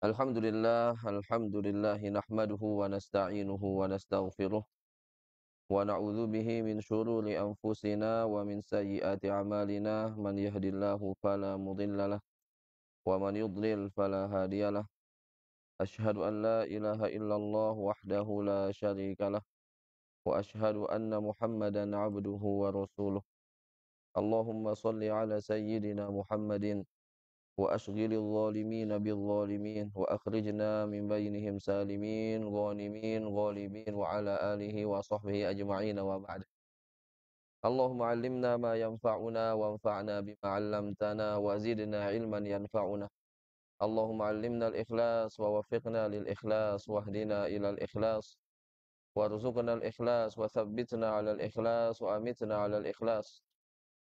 Alhamdulillahi nahmaduhu wa nasta'inuhu wa nastaghfiruh wa na'udzu bihi min syururi anfusina wa min sayyiati a'malina man yahdihillahu fala mudhillalah wa man yudlil fala hadiyalah. Asyhadu an la ilaha illallah wahdahu la syarikalah wa asyhadu anna Muhammadan 'abduhu wa rasuluh. Allahumma shalli ala sayyidina Muhammadin وأشغل الظالمين بالظالمين وأخرجنا من بينهم سالمين غانمين غالبين وعلى آله وصحبه أجمعين وبعد. اللهم علمنا ما ينفعنا وانفعنا بما علمتنا وزدنا علما ينفعنا. اللهم علمنا الإخلاص ووفقنا للإخلاص واهدنا إلى الإخلاص وارزقنا الإخلاص وثبتنا على الإخلاص وأمتنا على الإخلاص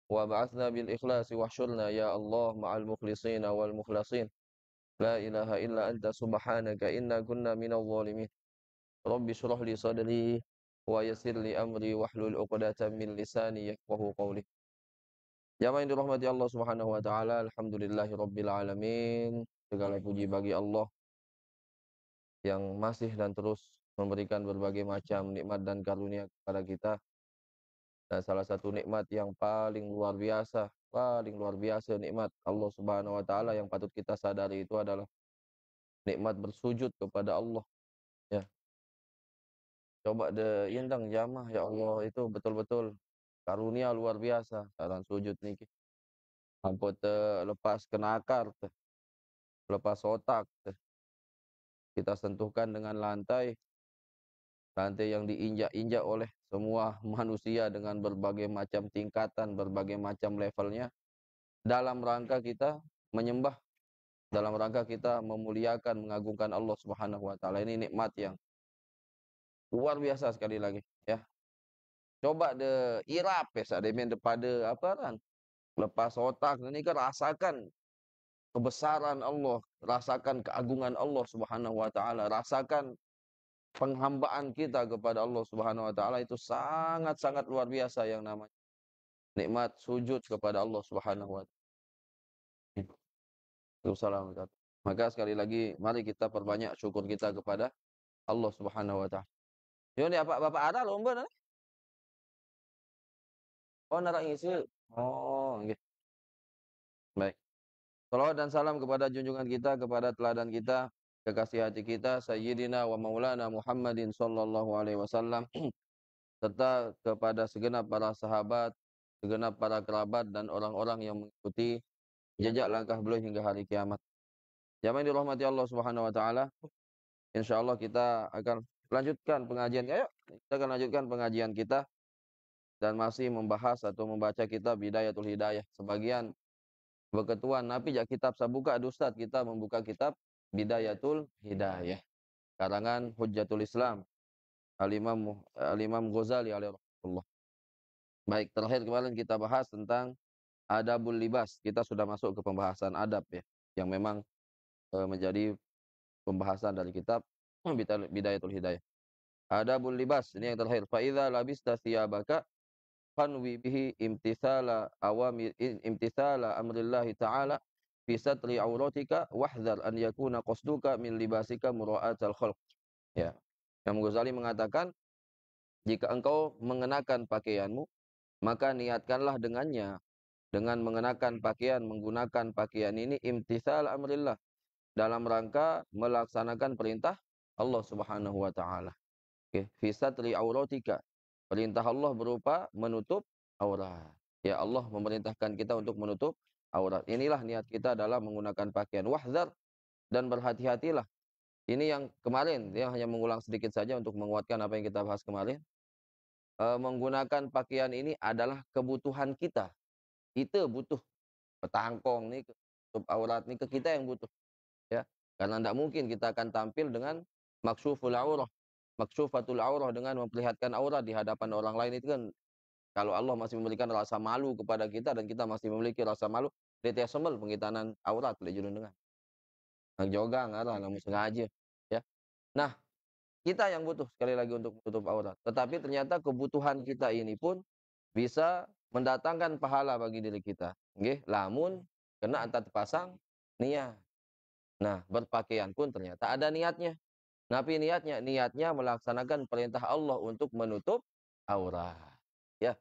وابعثنا بالإخلاص واحشرنا يا الله مع المخلصين والمخلصين. La ilaha illa anta subhanaka inna kunna minadh dhalimin. Rabbi shrah li sadri wa yassir li amri wahlul 'uqdatam min lisani yafqahu qawli. Jamaah yang dirahmati Allah Subhanahu wa taala, alhamdulillahirabbil alamin. Segala puji bagi Allah yang masih dan terus memberikan berbagai macam nikmat dan karunia kepada kita. Dan salah satu nikmat yang paling luar biasa nikmat Allah Subhanahu wa taala yang patut kita sadari itu adalah nikmat bersujud kepada Allah, ya. Coba deh indang jamah, ya Allah, itu betul-betul karunia luar biasa dalam sujud niki. Hampa teu lepas kena akar teh, lepas otak teh, kita sentuhkan dengan lantai, lantai yang diinjak-injak oleh semua manusia dengan berbagai macam tingkatan, berbagai macam levelnya, dalam rangka kita menyembah, dalam rangka kita memuliakan, mengagungkan Allah Subhanahu wa taala. Ini nikmat yang luar biasa sekali lagi, ya. Coba de irap ya sademen depada apa kan, lepas otak ini kan rasakan kebesaran Allah, rasakan keagungan Allah Subhanahu wa taala, rasakan penghambaan kita kepada Allah Subhanahu wa taala itu sangat-sangat luar biasa yang namanya nikmat sujud kepada Allah Subhanahu wa taala. Waalaikumsalam. Maka sekali lagi mari kita perbanyak syukur kita kepada Allah Subhanahu wa taala. Yo ni apa Bapak ada lomba ni? Oh nak ngisi. Oh nggih. Baik. Salawat dan salam kepada junjungan kita, kepada teladan kita, kekasih hati kita, Sayyidina wa Maulana Muhammadin sallallahu alaihi wasallam, serta kepada segenap para sahabat, segenap para kerabat dan orang-orang yang mengikuti jejak langkah beliau hingga hari kiamat. Jamaah yang dirahmati Allah Subhanahu wa taala, insyaallah kita akan lanjutkan pengajian. Ayo, kita akan lanjutkan pengajian kita dan masih membahas atau membaca kitab Bidayatul Hidayah. Sebagian berketuan napi jak kitab sabuka ustaz kita membuka kitab Bidayatul Hidayah karangan Hujjatul Islam Al-Imam Ghazali alaihi rahmatullah. Baik, terakhir kemarin kita bahas tentang adabul libas. Kita sudah masuk ke pembahasan adab ya, yang memang menjadi pembahasan dari kitab Bidayatul Hidayah. Adabul libas ini yang terakhir. Fa idza labista thiyabaka fanwi bihi imtithala amrillahi ta'ala fi satri auratika wahdhar an yakuna qasduka min libasika mura'atal khalq. Ya. Imam Ghazali mengatakan, jika engkau mengenakan pakaianmu, maka niatkanlah dengannya, dengan mengenakan pakaian, menggunakan pakaian ini imtithal amrillah, dalam rangka melaksanakan perintah Allah Subhanahu wa taala. Oke, fi satri auratika. Perintah Allah berupa menutup aurat. Ya, Allah memerintahkan kita untuk menutup aurat. Inilah niat kita dalam menggunakan pakaian. Wahdzar, dan berhati-hatilah. Ini yang kemarin, yang hanya mengulang sedikit saja untuk menguatkan apa yang kita bahas kemarin. Menggunakan pakaian ini adalah kebutuhan kita. Kita butuh petangkong nih, tutup aurat nih, ke kita yang butuh. Ya, karena tidak mungkin kita akan tampil dengan maksyuful aurah, maksyufatul aurah, dengan memperlihatkan aurat di hadapan orang lain. Itu kan kalau Allah masih memberikan rasa malu kepada kita dan kita masih memiliki rasa malu, dia sembel pengitanan aurat boleh judul dengan. Nang jogang arah namun sengaja, ya. Nah, kita yang butuh sekali lagi untuk menutup aurat. Tetapi ternyata kebutuhan kita ini pun bisa mendatangkan pahala bagi diri kita. Nggih, lamun kena tak terpasang niat. Nah, berpakaian pun ternyata ada niatnya. Napi niatnya? Niatnya melaksanakan perintah Allah untuk menutup aurat. Ya.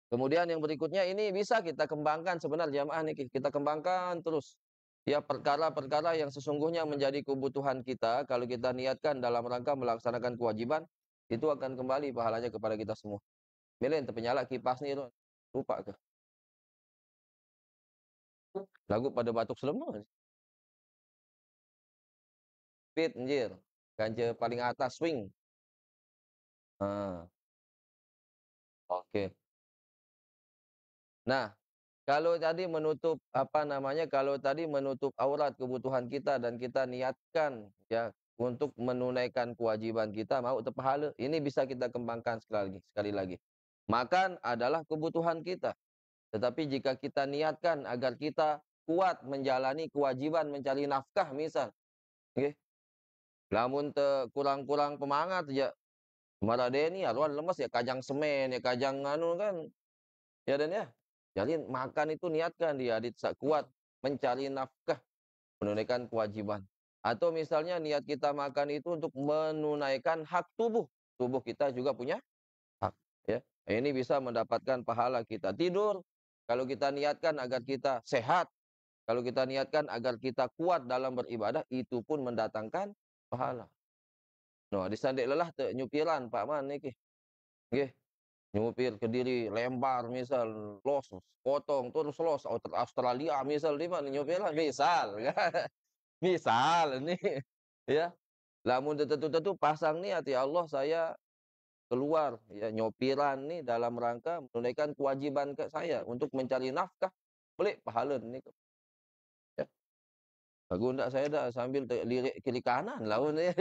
Kemudian yang berikutnya ini bisa kita kembangkan sebenarnya jamaah nih, kita kembangkan terus. Ya, perkara-perkara yang sesungguhnya menjadi kebutuhan kita, kalau kita niatkan dalam rangka melaksanakan kewajiban, itu akan kembali pahalanya kepada kita semua. Milih ente penyala kipas nih, lupa ke? Lagu pada batuk semua. Speed, anjir. Ganja paling atas, swing. Ah, oke. Nah, kalau tadi menutup apa namanya, kalau tadi menutup aurat kebutuhan kita dan kita niatkan ya untuk menunaikan kewajiban kita mau terpahala. Ini bisa kita kembangkan sekali lagi. Makan adalah kebutuhan kita. Tetapi jika kita niatkan agar kita kuat menjalani kewajiban mencari nafkah misal, nggih. Lamun teu kurang-kurang pemangat ya maradeni aruan lemes ya kajang semen ya kajang anu kan. Ya dan ya. Jadi makan itu niatkan dia kuat mencari nafkah, menunaikan kewajiban. Atau misalnya niat kita makan itu untuk menunaikan hak tubuh. Tubuh kita juga punya hak, ya. Ini bisa mendapatkan pahala kita. Tidur, kalau kita niatkan agar kita sehat, kalau kita niatkan agar kita kuat dalam beribadah, itu pun mendatangkan pahala. Noh, disandek lelah teu nyupiran Pak Man niki. Nggih. Nyupir ke diri, lempar misal, los, potong, terus los, Australia misal, di mana nyupir lah, misal, misal, ini, ya. Lamun tentu-tentu pasang niat, ya Allah saya keluar, ya nyopiran nih dalam rangka menunaikan kewajiban ke saya untuk mencari nafkah, boleh pahala nih, ya. Lagu ndak saya dah sambil lirik kiri kanan, lawan ya.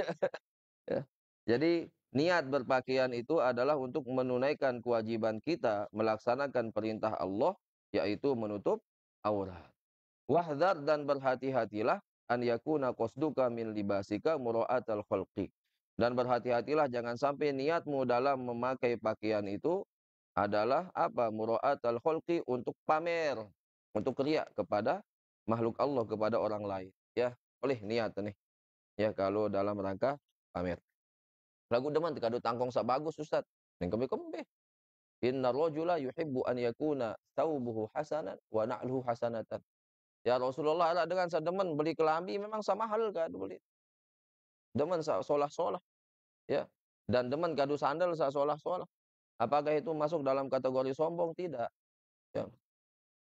Ya. Jadi niat berpakaian itu adalah untuk menunaikan kewajiban kita melaksanakan perintah Allah yaitu menutup aurat. Wahdar dan berhati-hatilah an yakuna qasduka min libasika mura'atal khalqi. Dan berhati-hatilah jangan sampai niatmu dalam memakai pakaian itu adalah apa? Mura'atal khalqi untuk pamer, untuk riak kepada makhluk Allah, kepada orang lain. Ya, boleh niat nih. Ya kalau dalam rangka pamer. Lagu deman kado tangkong sak bagus Ustaz. Neng kembe-kembe. Inna rajula yuhibbu an yakuna thawbuhu hasanan wa na'luhu hasanatan. Ya Rasulullah ada dengan sademen beli kelambi memang sama hal kan beli. Demen sak solah-solah ya. Dan demen kado sandal sak solah-solah. Apakah itu masuk dalam kategori sombong? Tidak. Ya.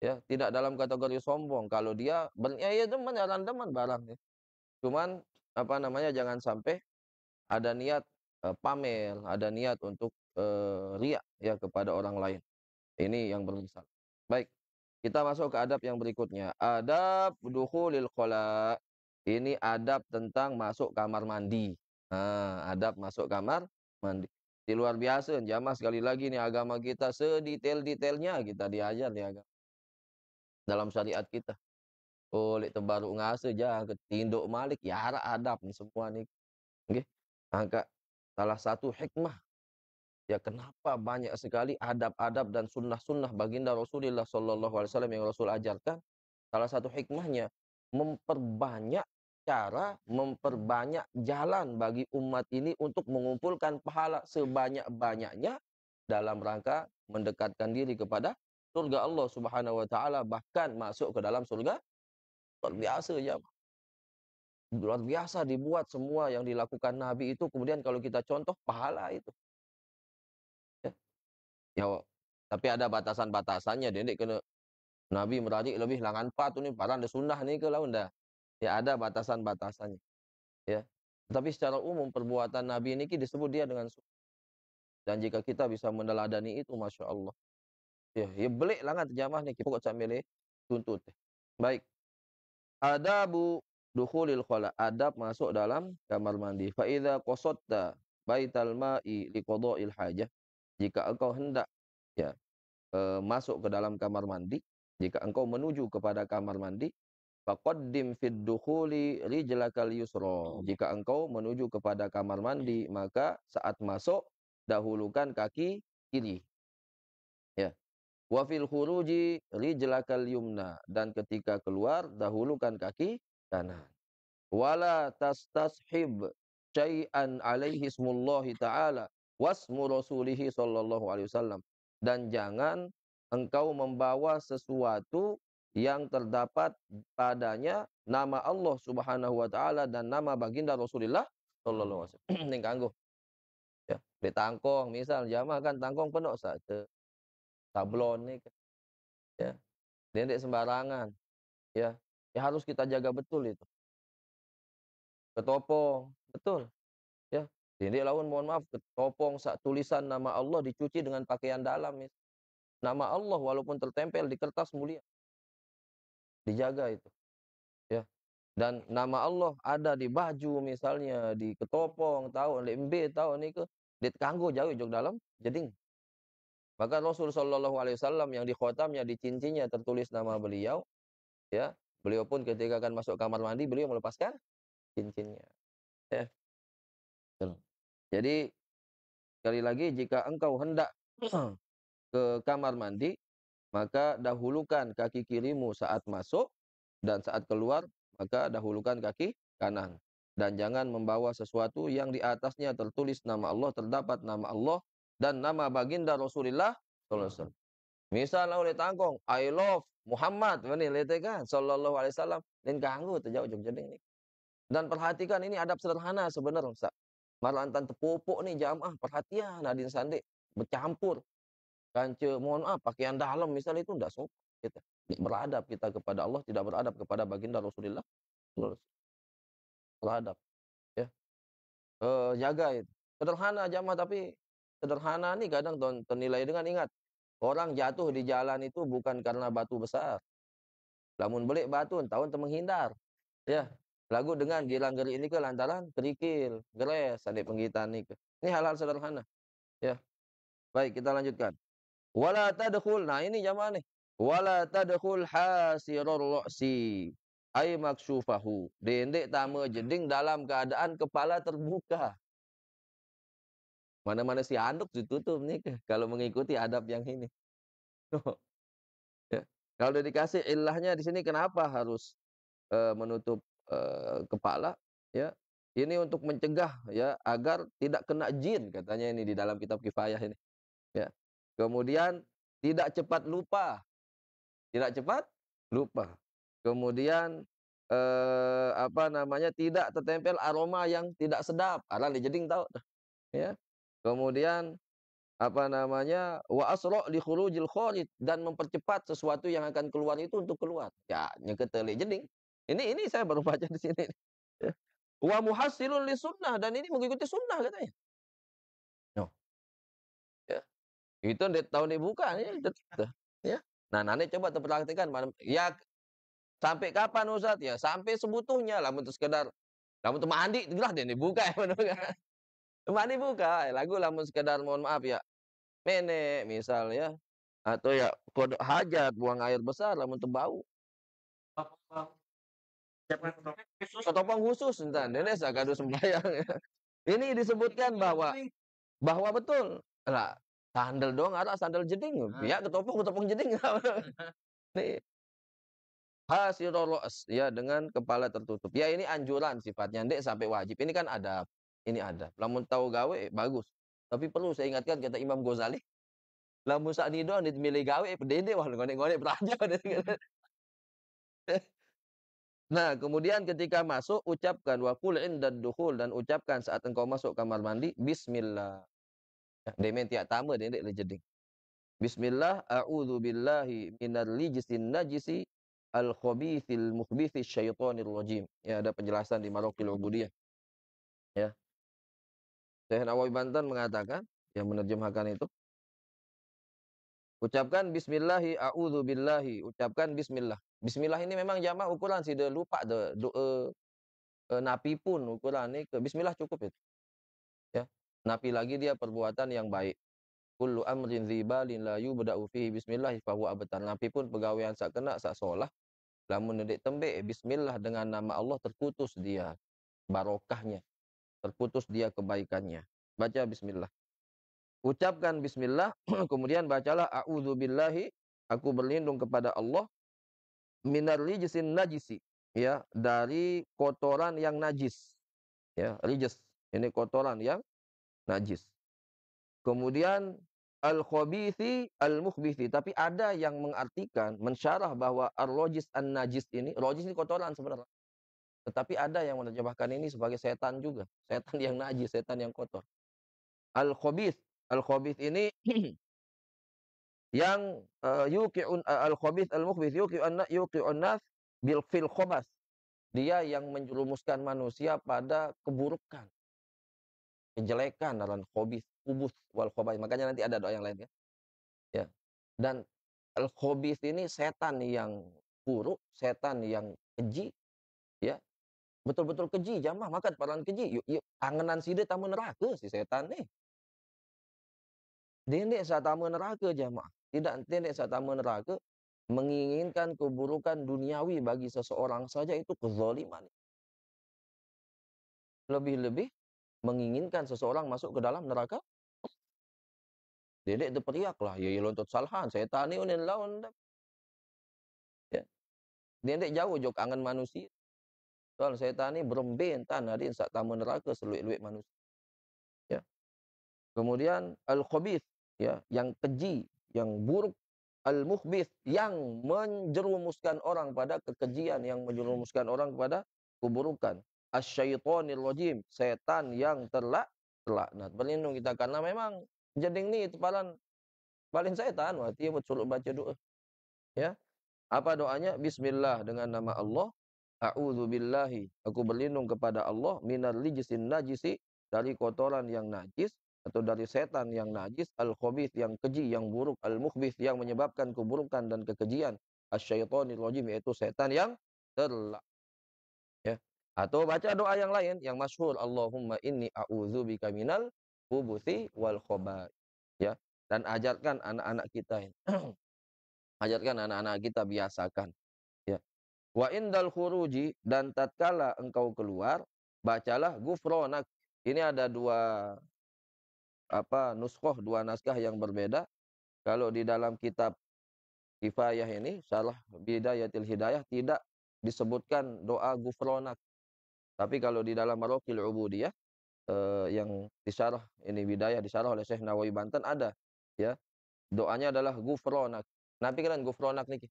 Ya, tidak dalam kategori sombong. Kalau dia ya demen jalan demen barang ya. Cuman apa namanya jangan sampai ada niat pamer, ada niat untuk riya ya kepada orang lain. Ini yang bermasalah. Baik, kita masuk ke adab yang berikutnya. Adab dukhulil khala. Ini adab tentang masuk kamar mandi. Nah, adab masuk kamar mandi. Di luar biasa, jamaah sekali lagi nih agama kita sedetail-detailnya kita diajar nih agama. Dalam syariat kita. Oh, lek terbaru ngase jah ketinduk malik ya adab nih semua nih. Nggih. Angka salah satu hikmah, ya kenapa banyak sekali adab-adab dan sunnah-sunnah baginda Rasulullah sallallahu alaihi wasallam yang Rasul ajarkan, salah satu hikmahnya memperbanyak cara, memperbanyak jalan bagi umat ini untuk mengumpulkan pahala sebanyak-banyaknya dalam rangka mendekatkan diri kepada surga Allah Subhanahu wa taala, bahkan masuk ke dalam surga. Luar biasa ya. Luar biasa dibuat semua yang dilakukan Nabi itu kemudian kalau kita contoh pahala itu. Ya, ya tapi ada batasan-batasannya Dendek kena Nabi meradik lebih langan 4 nih parang ada sunnah nih ke laun dah. Ya ada batasan-batasannya, ya. Tapi secara umum perbuatan Nabi ini disebut dia dengan sunnah. Dan jika kita bisa meneladani itu Masya Allah. Ya, ya belik langan terjamah nih pokok sambil tuntut. Baik. Adabu dukhulil khala, adab masuk dalam kamar mandi. Fa idza qasadta baital ma'i liqada'il hajah. Jika engkau hendak ya masuk ke dalam kamar mandi, jika engkau menuju kepada kamar mandi, faqaddim fid dukhuli rijlakal yusra. Jika engkau menuju kepada kamar mandi, maka saat masuk dahulukan kaki kiri. Ya. Wa fil khuruji rijlakal yumna, dan ketika keluar dahulukan kaki kanan. Wala tastashib syai'an alaihi ismullahi ta'ala wasmu rasulihi sallallahu alaihi wasallam. Dan jangan engkau membawa sesuatu yang terdapat padanya nama Allah Subhanahu wa taala dan nama baginda Rasulullah sallallahu alaihi wasallam. Ning kanggo ya, di tangkong misal jamaah kan tangkong penuh sate sablon nih ya. Dendek sembarangan ya. Ya harus kita jaga betul itu. Ketopong, betul. Ya, jadi lawan mohon maaf ketopong sak tulisan nama Allah dicuci dengan pakaian dalam ya. Nama Allah walaupun tertempel di kertas mulia, dijaga itu, ya. Dan nama Allah ada di baju misalnya, di ketopong, tahu, lembe tahu niku, dit kanggo jauh jog dalam jeding. Maka Rasul sallallahu alaihi wasallam yang di khotamnya, di cincinnya tertulis nama beliau, ya. Beliau pun ketika akan masuk kamar mandi, beliau melepaskan cincinnya, ya. Jadi sekali lagi jika engkau hendak ke kamar mandi, maka dahulukan kaki kirimu saat masuk, dan saat keluar, maka dahulukan kaki kanan. Dan jangan membawa sesuatu yang di atasnya tertulis nama Allah, terdapat nama Allah, dan nama baginda Rasulullah sallallahu alaihi wasallam. Misal oleh tangkong, I love Muhammad, ini lete kan, sallallahu alaihi wasallam, dan ganggu terjauh jadi ini. Dan perhatikan ini adab sederhana sebenarnya, Ustaz. Marantan tepupuk nih jamaah, perhatian hadin sande, bercampur. Kance mohon maaf pakaian dalam misal itu enggak sopan kita. Tidak beradab kita kepada Allah, tidak beradab kepada baginda Rasulullah sallallahu alaihi wasallam. Beradab, ya. Jaga itu. Sederhana jamaah tapi sederhana nih kadang ternilai dengan ingat. Orang jatuh di jalan itu bukan karena batu besar. Lamun belik batu tahun menghindar. Ya. Lagu dengan girang geri ini ke lantaran kerikil, geres, adik penggitan ini ke. Ini hal-hal sederhana. Ya. Baik, kita lanjutkan. Wala tadkhul. Nah, ini jamaah nih. Wala tadkhul hasirur ra'si ay maksyufahu. Dendek tama jeding dalam keadaan kepala terbuka. Mana-mana si anduk ditutup nih kalau mengikuti adab yang ini. Ya. Kalau udah dikasih ilahnya di sini kenapa harus menutup kepala ya. Ini untuk mencegah ya agar tidak kena jin katanya ini di dalam kitab Kifayah ini. Ya. Kemudian tidak cepat lupa. Tidak cepat lupa. Kemudian apa namanya, tidak tertempel aroma yang tidak sedap. Aran dijeding tahu ya. Kemudian apa namanya, wa asra' li khurujil kharij, dan mempercepat sesuatu yang akan keluar itu untuk keluar. Ya, nyeketeli jeding. Ini saya baru baca di sini. Ya. Wa muhassilun li sunnah, dan ini mengikuti sunnah katanya. No. Ya. Itu tahun dibuka ya. Ya. Nah, nanti coba terperhatikan ya sampai kapan Ustaz? Ya sampai sebutuhnya, lamun sekedar lamun teu mandi gelah den dibuka ya mandi buka, lagu lamun sekedar mohon maaf ya, mene misal ya, atau ya kode hajat buang air besar lamun teu bau. Ketopong khusus entan, dene sakadu sembahyang ya. Ini disebutkan bahwa betul. Lah, sandal dong ada sandal jeding, ya ketopong jeding. Nih, hasirul ra's, ya dengan kepala tertutup. Ya ini anjuran sifatnya, ndek sampai wajib. Ini kan adab. Ini adab. Lamun tahu gawe bagus. Tapi perlu saya ingatkan kata Imam Ghazali, lamun sakni doang milih gawe pedede wah ngone-ngone belajar. Nah, kemudian ketika masuk ucapkan wa qul indad dukhul, dan ucapkan saat engkau masuk kamar mandi bismillah. Ya, demen tiak tama dendek le jeding. Bismillah, a'udzu billahi minal rijsin najisi al khabithil mukhbithis syaitonir rajim. Ya, ada penjelasan di Maraqil Ubudiyah. Ya. Syekh Nawawi Banten mengatakan, yang menerjemahkan itu, ucapkan bismillahi a'udzu billahi, ucapkan bismillah. Bismillah ini memang jamaah ukuran si de lupa de doa napi pun ukuran ini ke bismillah cukup itu. Ya. Napi lagi dia perbuatan yang baik. Kullu amrin dzibalin la yubda'u fihi bismillah fa huwa abtar. Napi pun pegawaian sak kena sak solah, lamun ndek tembe bismillah dengan nama Allah terputus dia barokahnya, terputus dia kebaikannya. Baca bismillah. Ucapkan bismillah, kemudian bacalah a'udzu billahi Aku berlindung kepada Allah minar rijsin najisi, ya, dari kotoran yang najis, ya, rijs, ini kotoran yang najis. Kemudian al-khabithi al-mukhbithi, tapi ada yang mengartikan, mensyarah bahwa ar-rajis an-najis ini, rajis ini kotoran sebenarnya. Tetapi ada yang menerjemahkan ini sebagai setan juga, setan yang najis, setan yang kotor. Al-khabith, al-khabith ini yang al-khabith al-mukhbith yuqi'un nas fil khabath. Dia yang menjerumuskan manusia pada keburukan, kejelekan dalam khabith, khubuth wal khabaith. Makanya nanti ada doa yang lain, ya. Ya. Dan al-khabith ini setan yang buruk, setan yang keji, ya. Betul-betul keji jamaah, maka paran keji. Yuk yuk angenan side tamu neraka si setan nih. Dendek tamu neraka jamaah. Tidak dendek tamu neraka menginginkan keburukan duniawi bagi seseorang saja itu kezaliman. Lebih-lebih menginginkan seseorang masuk ke dalam neraka. Dendek teriaklah, ya lontot salhan, setan ni unen lawan. Ya. Dendek jauh jok angan manusia. Soal setan ni berembentan hadin sak tamu neraka seluik-luik manusia. Ya. Kemudian al-khabith, ya, yang keji, yang buruk, al-mukhbith, yang menjerumuskan orang pada kekejian, yang menjerumuskan orang kepada keburukan. Asy-syaithanir rajim, setan yang terlaknat. Berlindung kita karena memang jeding ni paling setan wati buat suruh baca doa. Ya. Apa doanya? Bismillah, dengan nama Allah. A'udzu billahi, aku berlindung kepada Allah minar rijsin najisi, dari kotoran yang najis atau dari setan yang najis, al-khabith yang keji, yang buruk, al-mukhbith yang menyebabkan keburukan dan kekejian, asy-syaithanir rajim yaitu setan yang terlaknat. Ya. Atau baca doa yang lain yang masyhur, Allahumma inni a'udzubika minal khubuthi wal khaba'ith. Ya. Dan ajarkan anak-anak kita ini. Ajarkan anak-anak kita, biasakan. Ya. Wa indal khuruji, dan tatkala engkau keluar, bacalah gufronak. Ini ada dua nuskhoh, dua naskah yang berbeda. Kalau di dalam kitab Kifayah ini, Syarah Bidayatil Hidayah, tidak disebutkan doa gufronak. Tapi kalau di dalam Maraqil Ubudiyah, yang disyarah ini Bidayah, disyarah oleh Syekh Nawawi Banten, ada, ya. Doanya adalah gufronak. Nabi kan gufronak nih,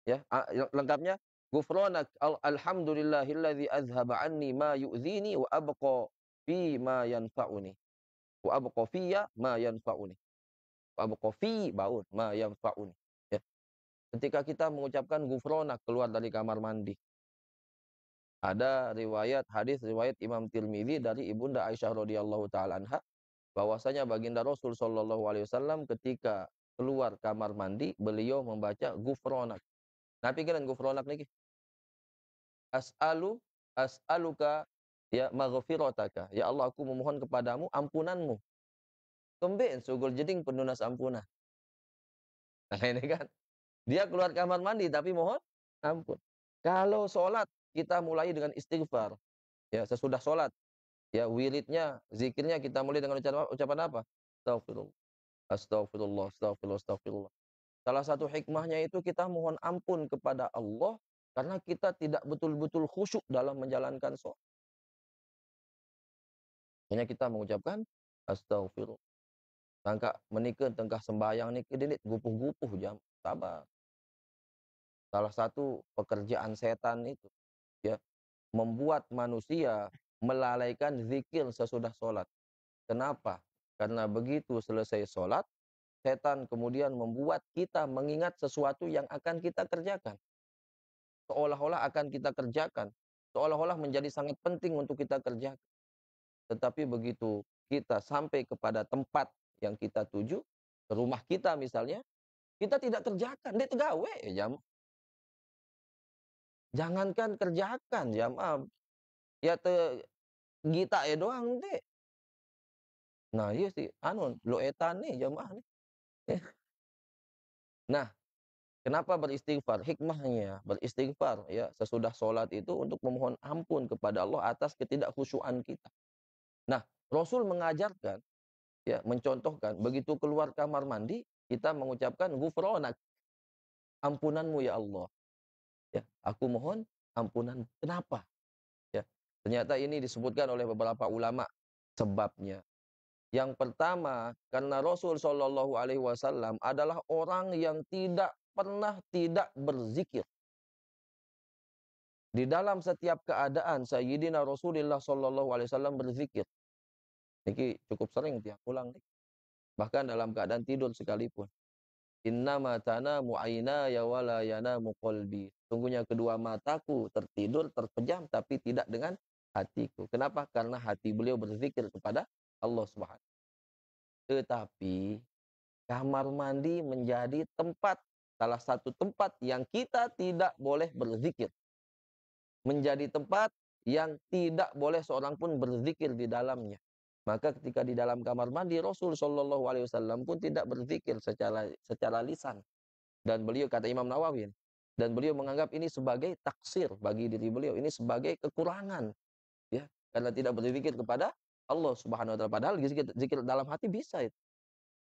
ya. Lengkapnya gufronak alhamdulillahilladzi azhaba anni ma yu'zini wa abqa fi ma yanfa'uni. Wa abqa fiyya ma yanfa'uni. Wa abqa fi baun ma yanfa'uni. Ya. Ketika kita mengucapkan gufronak keluar dari kamar mandi. Ada riwayat hadis riwayat Imam Tirmizi dari Ibunda Aisyah radhiyallahu taala anha, bahwasanya baginda Rasul sallallahu alaihi wasallam ketika keluar kamar mandi, beliau membaca gufronak. Nabi kan gufronak niki. As'aluka ya maghfirataka. Ya Allah, aku memohon kepadamu ampunanmu. Tumben sugul jeding penunas ampuna. Nah ini kan. Dia keluar kamar mandi tapi mohon ampun. Kalau sholat kita mulai dengan istighfar. Ya, sesudah sholat. Ya, wiridnya, zikirnya kita mulai dengan ucapan apa? Astagfirullah. Astagfirullah, astagfirullah, astagfirullah. Salah satu hikmahnya itu kita mohon ampun kepada Allah karena kita tidak betul-betul khusyuk dalam menjalankan sholat. Hanya kita mengucapkan astagfirullah. Tangka menikah tengkah sembahyang ni kedinit gupuh-gupuh jam. Sabar. Salah satu pekerjaan setan itu, ya, membuat manusia melalaikan zikir sesudah sholat. Kenapa? Karena begitu selesai sholat, setan kemudian membuat kita mengingat sesuatu yang akan kita kerjakan. Seolah-olah akan kita kerjakan. Seolah-olah menjadi sangat penting untuk kita kerjakan. Tetapi begitu kita sampai kepada tempat yang kita tuju, ke rumah kita misalnya, kita tidak kerjakan, dia tegawe jam. Jangankan kerjakan jam, ya gita doang deh. Nah iya sih, lo etan nih jamaah nih. Nah, kenapa beristighfar? Hikmahnya beristighfar, ya, sesudah sholat itu untuk memohon ampun kepada Allah atas ketidakkhusyuan kita. Nah, Rasul mengajarkan, ya, mencontohkan begitu keluar kamar mandi kita mengucapkan gufronak. ampunan-Mu ya Allah. Ya, aku mohon ampunan. Kenapa? Ya, ternyata ini disebutkan oleh beberapa ulama sebabnya. Yang pertama, karena Rasul Shallallahu Alaihi Wasallam adalah orang yang tidak pernah tidak berzikir. Di dalam setiap keadaan Sayyidina Rasulullah Shallallahu Alaihi Wasallam berzikir. Ini cukup sering tiap pulang. Bahkan dalam keadaan tidur sekalipun. Innama tanamu aynaya wala yanamu qalbi. Sungguhnya kedua mataku tertidur, terpejam, tapi tidak dengan hatiku. Kenapa? Karena hati beliau berzikir kepada Allah Subhanahu. Tetapi kamar mandi menjadi tempat, salah satu tempat yang kita tidak boleh berzikir. Menjadi tempat yang tidak boleh seorang pun berzikir di dalamnya. Maka ketika di dalam kamar mandi Rasul Shallallahu Alaihi Wasallam pun tidak berzikir secara lisan. Dan beliau, kata Imam Nawawi, dan beliau menganggap ini sebagai taksir bagi diri beliau, ini sebagai kekurangan, ya, karena tidak berzikir kepada Allah Subhanahu wa taala. Padahal zikir dalam hati bisa itu.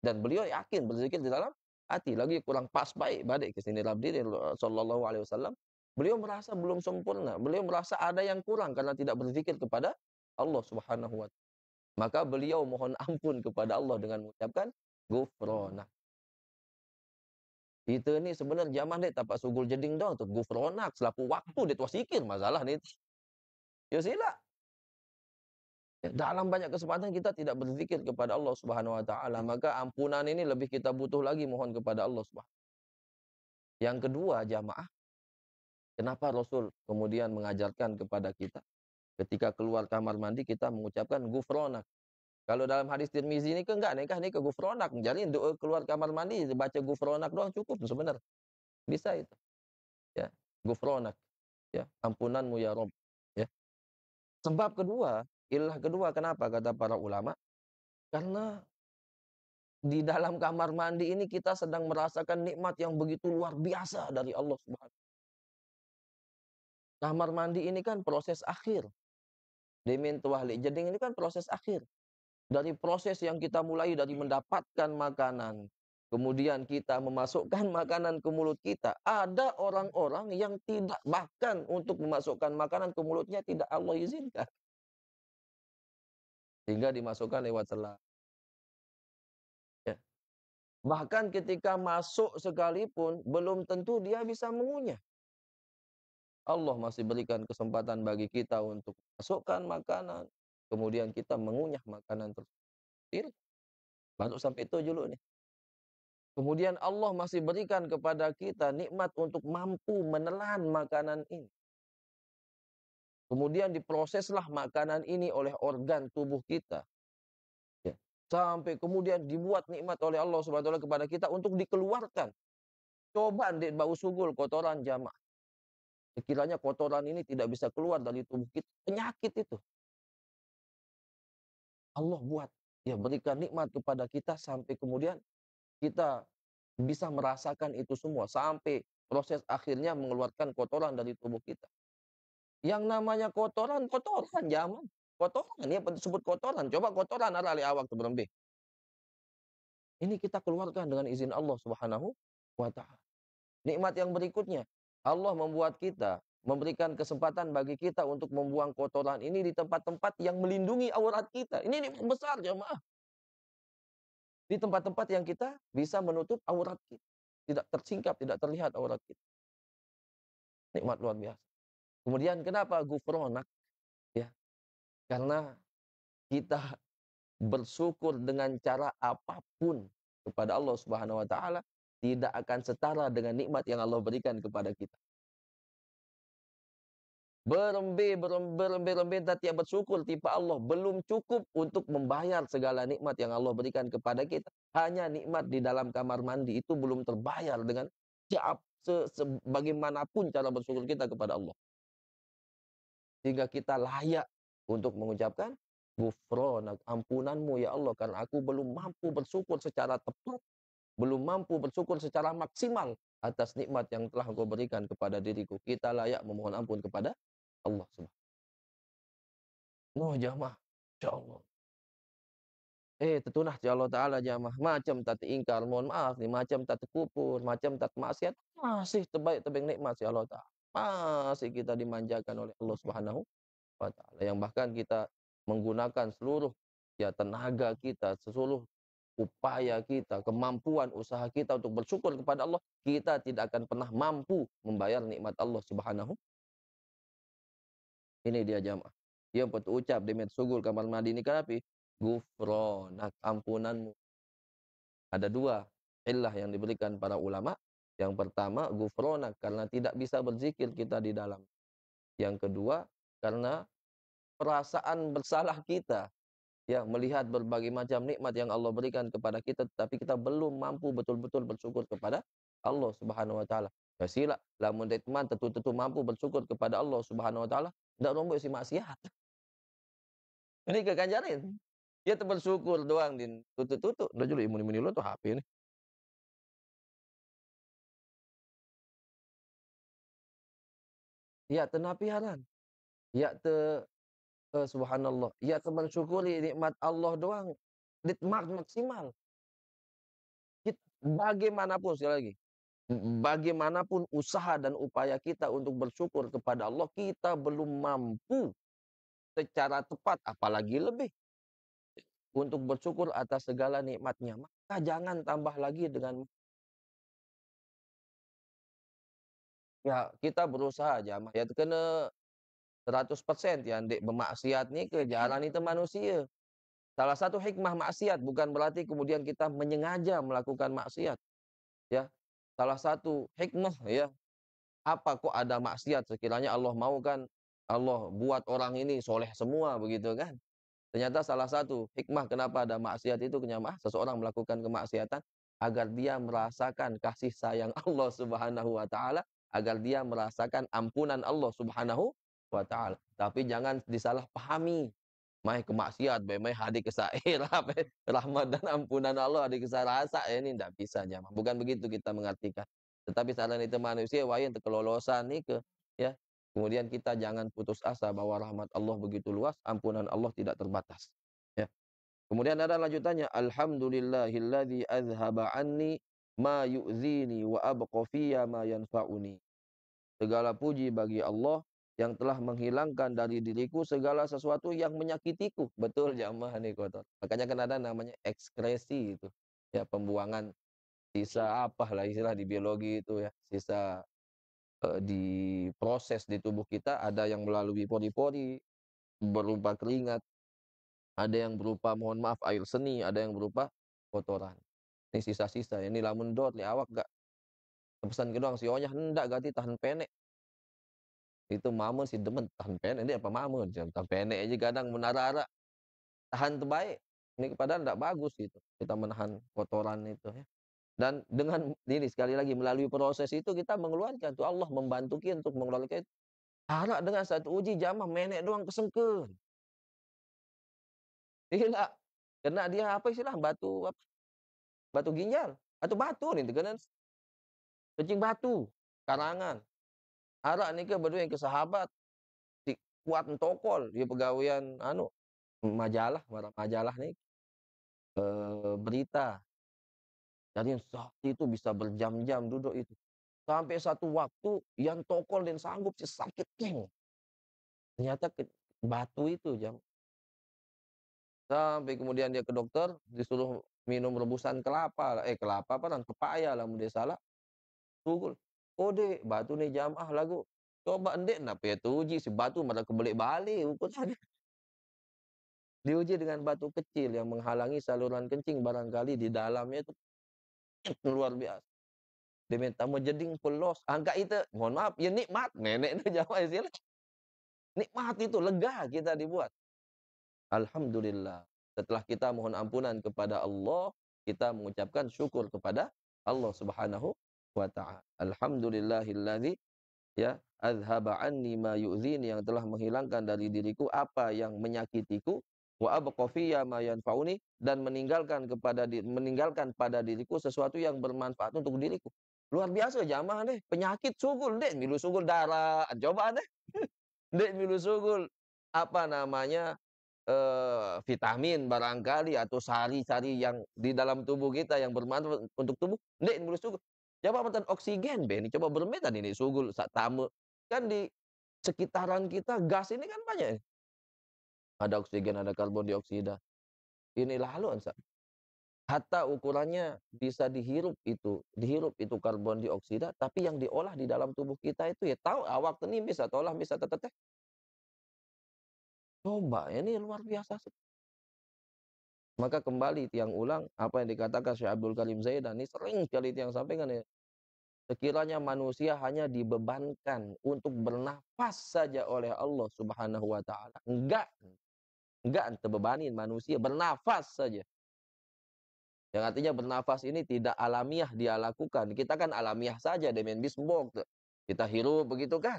Dan beliau yakin berzikir di dalam hati, lagi kurang pas baik balik ke sini Rabbi sallallahu alaihi wasallam. Beliau merasa belum sempurna, beliau merasa ada yang kurang karena tidak berzikir kepada Allah Subhanahu wa taala. Maka beliau mohon ampun kepada Allah dengan mengucapkan ghufranak. Kita ni sebenarnya zaman dek tapak sugul jeding dong tu gufronak selaku waktu dia tuas sikir masalah ni. Ya sila. Ya, dalam banyak kesempatan kita tidak berzikir kepada Allah Subhanahu wa taala, maka ampunan ini lebih kita butuh lagi mohon kepada Allah Subhanahu. Yang kedua, jamaah, kenapa Rasul kemudian mengajarkan kepada kita ketika keluar kamar mandi kita mengucapkan gufronak. Kalau dalam hadis Tirmizi ini ke enggak nih kah ini ke gufronak. Jadi doa keluar kamar mandi baca gufronak doang cukup sebenarnya. Bisa itu. Ya, gufronak. Ya, ampunanmu ya Rob. Ya. Sebab kedua, ilah kedua kenapa kata para ulama? Karena di dalam kamar mandi ini kita sedang merasakan nikmat yang begitu luar biasa dari Allah Subhanahu. Kamar mandi ini kan proses akhir. Demin tuahli jeding ini kan proses akhir. Dari proses yang kita mulai dari mendapatkan makanan, kemudian kita memasukkan makanan ke mulut kita. Ada orang-orang yang tidak bahkan untuk memasukkan makanan ke mulutnya tidak Allah izinkan. Sehingga dimasukkan lewat selang. Ya. Bahkan ketika masuk sekalipun, belum tentu dia bisa mengunyah. Allah masih berikan kesempatan bagi kita untuk masukkan makanan, kemudian kita mengunyah makanan tersebut. Baru sampai itu dulu nih. Kemudian Allah masih berikan kepada kita nikmat untuk mampu menelan makanan ini. Kemudian diproseslah makanan ini oleh organ tubuh kita. Ya. Sampai kemudian dibuat nikmat oleh Allah Subhanahu wa taala kepada kita untuk dikeluarkan. Coba dek bau sugul kotoran jamaah. Sekiranya kotoran ini tidak bisa keluar dari tubuh kita, penyakit itu. Allah buat, ya berikan nikmat kepada kita sampai kemudian kita bisa merasakan itu semua sampai proses akhirnya mengeluarkan kotoran dari tubuh kita. Yang namanya kotoran, kotoran jaman. Kotoran, ya disebut kotoran. Coba kotoran ada li awak tu berembih. Ini kita keluarkan dengan izin Allah Subhanahu wa taala. Nikmat yang berikutnya, Allah membuat kita, memberikan kesempatan bagi kita untuk membuang kotoran ini di tempat-tempat yang melindungi aurat kita. Ini nikmat besar jemaah. Di tempat-tempat yang kita bisa menutup aurat kita. Tidak tersingkap, tidak terlihat aurat kita. Nikmat luar biasa. Kemudian kenapa gufronak? Ya, karena kita bersyukur dengan cara apapun kepada Allah Subhanahu wa taala tidak akan setara dengan nikmat yang Allah berikan kepada kita. Berembe tak tiap bersyukur tipe Allah belum cukup untuk membayar segala nikmat yang Allah berikan kepada kita. Hanya nikmat di dalam kamar mandi itu belum terbayar dengan sebagaimanapun cara bersyukur kita kepada Allah. Sehingga kita layak untuk mengucapkan ghufranak, ampunanmu ya Allah karena aku belum mampu bersyukur secara tepat, belum mampu bersyukur secara maksimal atas nikmat yang telah Engkau berikan kepada diriku. Kita layak memohon ampun kepada Allah Subhanahu. Oh jamaah, insyaallah. Tetunah ti Allah Ta'ala jamah, macam tak ingkar, mohon maaf nih, macam tak kufur, macam tak maksiat, masih terbaik tebing nikmat si Allah Ta'ala. Masih kita dimanjakan oleh Allah Subhanahu wa Ta'ala, yang bahkan kita menggunakan seluruh, ya, tenaga kita, seluruh upaya kita, kemampuan usaha kita untuk bersyukur kepada Allah, kita tidak akan pernah mampu membayar nikmat Allah Subhanahu. Ini dia jamaah. Yang pot ucap demet sugul kamar mandi ni kanapi? Gufronak, ampunanmu. Ada dua illah yang diberikan para ulama. Yang pertama, gufronak, karena tidak bisa berzikir kita di dalam. Yang kedua, karena perasaan bersalah kita, ya, melihat berbagai macam nikmat yang Allah berikan kepada kita, tapi kita belum mampu betul-betul bersyukur kepada Allah Subhanahu wa taala. Ya sila, lamun detman tentu mampu bersyukur kepada Allah Subhanahu wa taala, ndak rombok si maksiat. Ini keganjarin. Dia tuh bersyukur doang din, tutu-tutu, ndak julu imun-imun ulun tuh HP nih. Ya tenapiaran, ya subhanallah, ya mensyukuri nikmat Allah doang, nikmat maksimal. Bagaimanapun sekali lagi, bagaimanapun usaha dan upaya kita untuk bersyukur kepada Allah, kita belum mampu secara tepat, apalagi lebih, untuk bersyukur atas segala nikmatnya. Maka jangan tambah lagi dengan, ya, kita berusaha aja mah, ya kena 100% ya ndek bermaksiat ni ke jalan itu manusia. Salah satu hikmah maksiat bukan berarti kemudian kita menyengaja melakukan maksiat, ya. Salah satu hikmah, ya, apa kok ada maksiat, sekiranya Allah mau kan, Allah buat orang ini soleh semua begitu kan. Ternyata salah satu hikmah kenapa ada maksiat itu, seseorang melakukan kemaksiatan agar dia merasakan kasih sayang Allah Subhanahu wa taala, agar dia merasakan ampunan Allah Subhanahu wa taala. Tapi jangan disalahpahami. Mai kemaksiat be mai hadi ke rahmat dan ampunan Allah hadi ke rasa, ini ndak bisa jamaah. Bukan begitu kita mengartikan. Tetapi saran itu manusia wayan kelolosan ni ke, ya. Kemudian kita jangan putus asa bahwa rahmat Allah begitu luas, ampunan Allah tidak terbatas. Ya. Kemudian ada lanjutannya, alhamdulillahilladzi azhaba anni ma yu'zini wa abqa fiyya ma yanfa'uni. Segala puji bagi Allah yang telah menghilangkan dari diriku segala sesuatu yang menyakitiku. Betul jamaah nih kotor. Makanya kan ada namanya ekskresi itu. Ya, pembuangan sisa apalah istilah di biologi itu ya, sisa diproses di tubuh kita, ada yang melalui pori-pori berupa keringat, ada yang berupa mohon maaf air seni, ada yang berupa kotoran. Ini sisa-sisa, ini lamun dot li awak gak pesan ke doang si onyah hendak ganti tahan penek. Itu mamun si demen tahan penek ini apa mamun, tahan penek aja kadang menara-ara tahan terbaik. Ini padahal ndak bagus gitu. Kita menahan kotoran itu ya. Dan dengan ini sekali lagi melalui proses itu kita mengeluarkan tuh Allah membantu kita untuk mengeluarkan itu. Harap dengan satu uji jamah menek doang kesengkeun. Gila. Kena dia apa istilah batu apa? Batu ginjal atau batu nih kena kencing batu, karangan. Harap nih ke berdua yang ke sahabat si kuat tokol dia pegawaian anu majalah, majalah nih berita. Jadi saat itu bisa berjam-jam duduk itu. Sampai satu waktu yang tokol dan sanggup si sakit keng. Ternyata batu itu jam. Sampai kemudian dia ke dokter, disuruh minum rebusan kelapa, kelapa apa nan pepaya lah mun dia salah. Tugul. Oh dek, batu nih jamaah lagu. Coba ndek napa ya uji si batu malah kebalik-balik ukurannya. Diuji dengan batu kecil yang menghalangi saluran kencing barangkali di dalamnya itu luar biasa. Dia minta mau jeding pelos, angka itu, mohon maaf, ya nikmat, nenek itu jamaah istilah. Nikmat itu, lega kita dibuat. Alhamdulillah. Setelah kita mohon ampunan kepada Allah, kita mengucapkan syukur kepada Allah Subhanahu wa taala. Alhamdulillahilladzi, ya, azhaba anni ma yu'zini, yang telah menghilangkan dari diriku apa yang menyakitiku, wa abqa fiyya ma yanfa'uni, dan meninggalkan pada diriku sesuatu yang bermanfaat untuk diriku. Luar biasa jamaah deh, penyakit sugul deh, milu sugul darah, coba deh. Dek milu sugul apa namanya? vitamin barangkali atau sari-sari yang di dalam tubuh kita yang bermanfaat untuk tubuh, ndek boleh sugul. Coba mantan oksigen be ini, coba bermetan ini sugul sak tamu. Kan di sekitaran kita gas ini kan banyak ya, ada oksigen, ada karbon dioksida. Ini lalu ansa. Hatta ukurannya bisa dihirup itu karbon dioksida, tapi yang diolah di dalam tubuh kita itu ya tahu awak ini bisa tolah bisa teteteh. Coba ini luar biasa sih. Maka kembali tiang ulang apa yang dikatakan Syekh Abdul Karim Zaidani sering sekali tiang sampaikan ya. Sekiranya manusia hanya dibebankan untuk bernafas saja oleh Allah Subhanahu wa taala. Enggak terbebanin manusia bernafas saja. Yang artinya bernafas ini tidak alamiah dia lakukan. Kita kan alamiah saja demen bismok. Kita hirup begitu kan.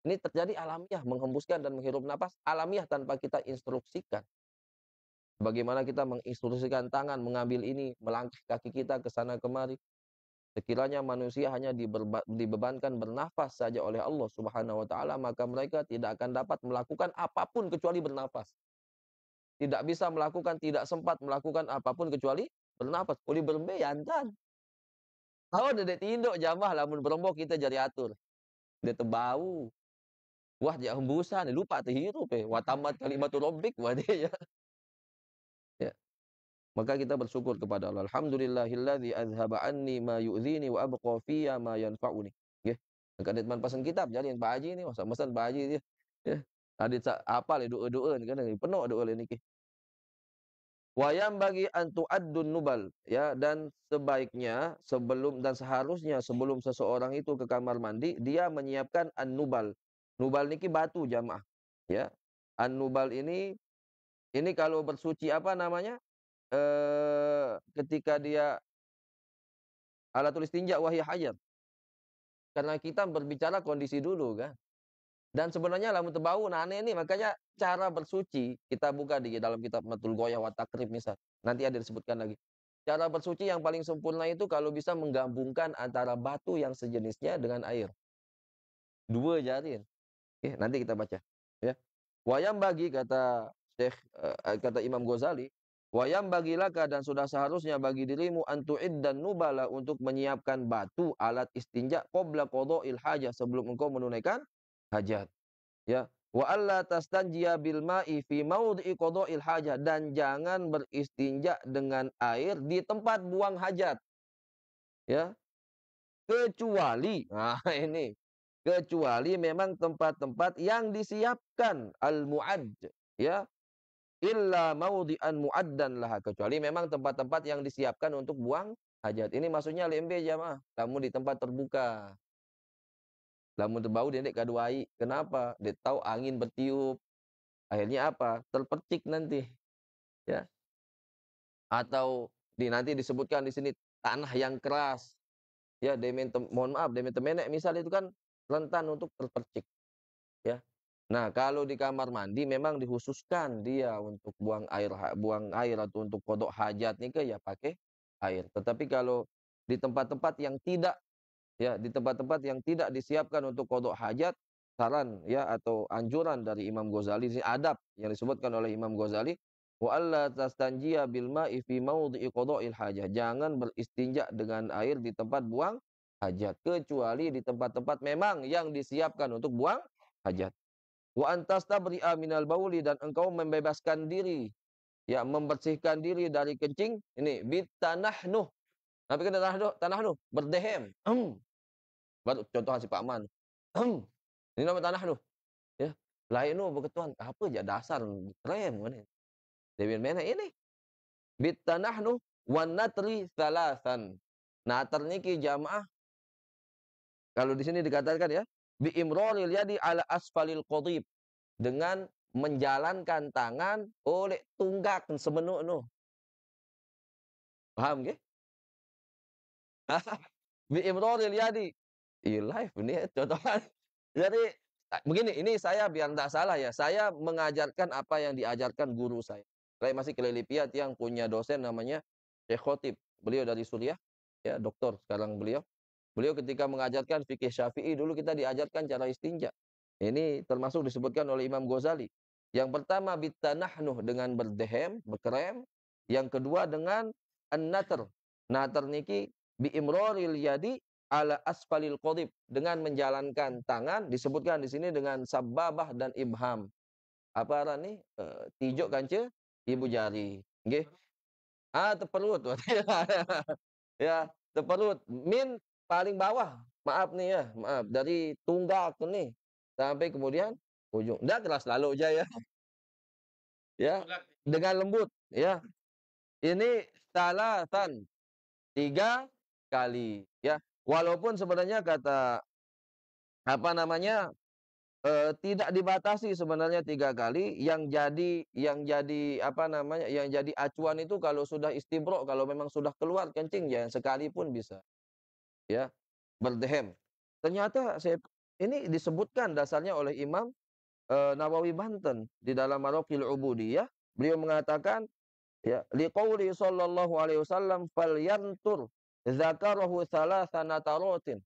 Ini terjadi alamiah menghembuskan dan menghirup nafas alamiah tanpa kita instruksikan. Bagaimana kita menginstruksikan tangan mengambil ini, melangkah kaki kita ke sana kemari. Sekiranya manusia hanya dibebankan bernafas saja oleh Allah Subhanahu wa taala, maka mereka tidak akan dapat melakukan apapun kecuali bernafas. Tidak bisa melakukan, tidak sempat melakukan apapun kecuali bernafas. Uli berembe yantan. Tahu dedek tinduk jamah lamun berembok kita jadi atur. Dia terbau. Wah, dia hembusan, lupa terhirup Wa tamat kalimatul rabbik wah dia ya. Ya. Maka kita bersyukur kepada Allah. Alhamdulillahilladzi azhaba anni ma yu'dhini wa abqa fiyya ma yanfa'uni. Nggih. Maka detman pasen kitab jalin Pak Haji ni masa mesen Pak Haji dia. Ya. Adit apal doa-doa kan penuh doa niki. Wayam bagi antu adun nubal ya dan sebaiknya sebelum dan seharusnya sebelum seseorang itu ke kamar mandi dia menyiapkan an-nubal. Nubal niki batu jamaah ya. An-nubal ini kalau bersuci apa namanya? Ketika dia alatul istinja wahya hajat. Karena kita berbicara kondisi dulu kan. Dan sebenarnya lamun tebau nah aneh ini makanya cara bersuci kita buka di dalam kitab Matul Ghoyah wa Takrib misal. Nanti ada disebutkan lagi. Cara bersuci yang paling sempurna itu kalau bisa menggabungkan antara batu yang sejenisnya dengan air. Dua jari. Oke, nanti kita baca ya. Wayam bagi kata kata Imam Ghazali, wayam bagilah dan sudah seharusnya bagi dirimu antu'id dan nubala untuk menyiapkan batu alat istinja qabla qada'il hajah sebelum engkau menunaikan hajat. Ya, wa alla tastanjiya bil ma'i fi maudhi'i qada'il hajah dan jangan beristinja dengan air di tempat buang hajat. Ya, kecuali nah ini kecuali memang tempat-tempat yang disiapkan al-mu'ad ya illa maudhi'an mu'addan laha kecuali memang tempat-tempat yang disiapkan untuk buang hajat. Ini maksudnya lembe jamaah, kamu di tempat terbuka. Lamun terbau dia ndek kaduai. Kenapa? Dia tahu angin bertiup. Akhirnya apa? Terpercik nanti. Ya. Atau nanti disebutkan di sini tanah yang keras. Ya, mohon maaf, demen temenek misalnya itu kan rentan untuk terpercik. Ya. Nah, kalau di kamar mandi memang dikhususkan dia untuk buang air atau untuk kodok hajat nih ke ya pakai air. Tetapi kalau di tempat-tempat yang tidak ya di tempat-tempat yang tidak disiapkan untuk kodok hajat, saran ya atau anjuran dari Imam Ghazali ini adab yang disebutkan oleh Imam Ghazali wa alla tastanjiya bil ma'i fi maudhi'i qada'il hajah. Jangan beristinja dengan air di tempat buang hajat kecuali di tempat-tempat memang yang disiapkan untuk buang hajat. Wa antastabri'a minal bauli dan engkau membebaskan diri ya membersihkan diri dari kencing ini bitanahnuh. Apa kata tanahnuh? Berdehem. Baru contoh si Pak Man. Ini nama tanahnuh ya. Lain nu beketuan apa aja dasar keren mana. Dewi mana ini? Bitanahnuh wan natri salasan. Natar niki jamaah kalau di sini dikatakan ya bi imraril yadi ala asfalil qadib dengan menjalankan tangan oleh tunggak semenuk nu. Paham nggih? Bi imraril yadi. Iya live ini contohan. Jadi begini, ini saya biar tidak salah ya, saya mengajarkan apa yang diajarkan guru saya. Saya masih kelilipiat yang punya dosen namanya Syekh Khotib. Beliau dari Suriah, ya doktor sekarang beliau. Beliau ketika mengajarkan fikih Syafi'i dulu kita diajarkan cara istinja. Ini termasuk disebutkan oleh Imam Ghazali. Yang pertama bitanahnuh dengan berdehem, berkrem. Yang kedua dengan an-natr. Natr niki biimraril yadi ala asfalil qadib, dengan menjalankan tangan, disebutkan di sini dengan sababah dan ibham. Apa arah ni? Tijuk kanca ibu jari. Nggih. Teperut. Ya, teperut. Min paling bawah. Maaf nih ya, maaf. Dari tunggak ni sampai kemudian ujung. Ndak keras lalu aja ya. Ya, dengan lembut ya. Ini salatan, 3 kali ya. Walaupun sebenarnya kata apa namanya, tidak dibatasi sebenarnya 3 kali, yang jadi apa namanya, yang jadi acuan itu kalau sudah istibro, kalau memang sudah keluar kencing ya sekali pun bisa, ya, berdehem. Ternyata ini disebutkan dasarnya oleh Imam, Nawawi Banten di dalam Maraqil Ubudiyah, beliau mengatakan ya, liqauli sallallahu alaihi wasallam falyantur dzakarahu thalatha nataratin.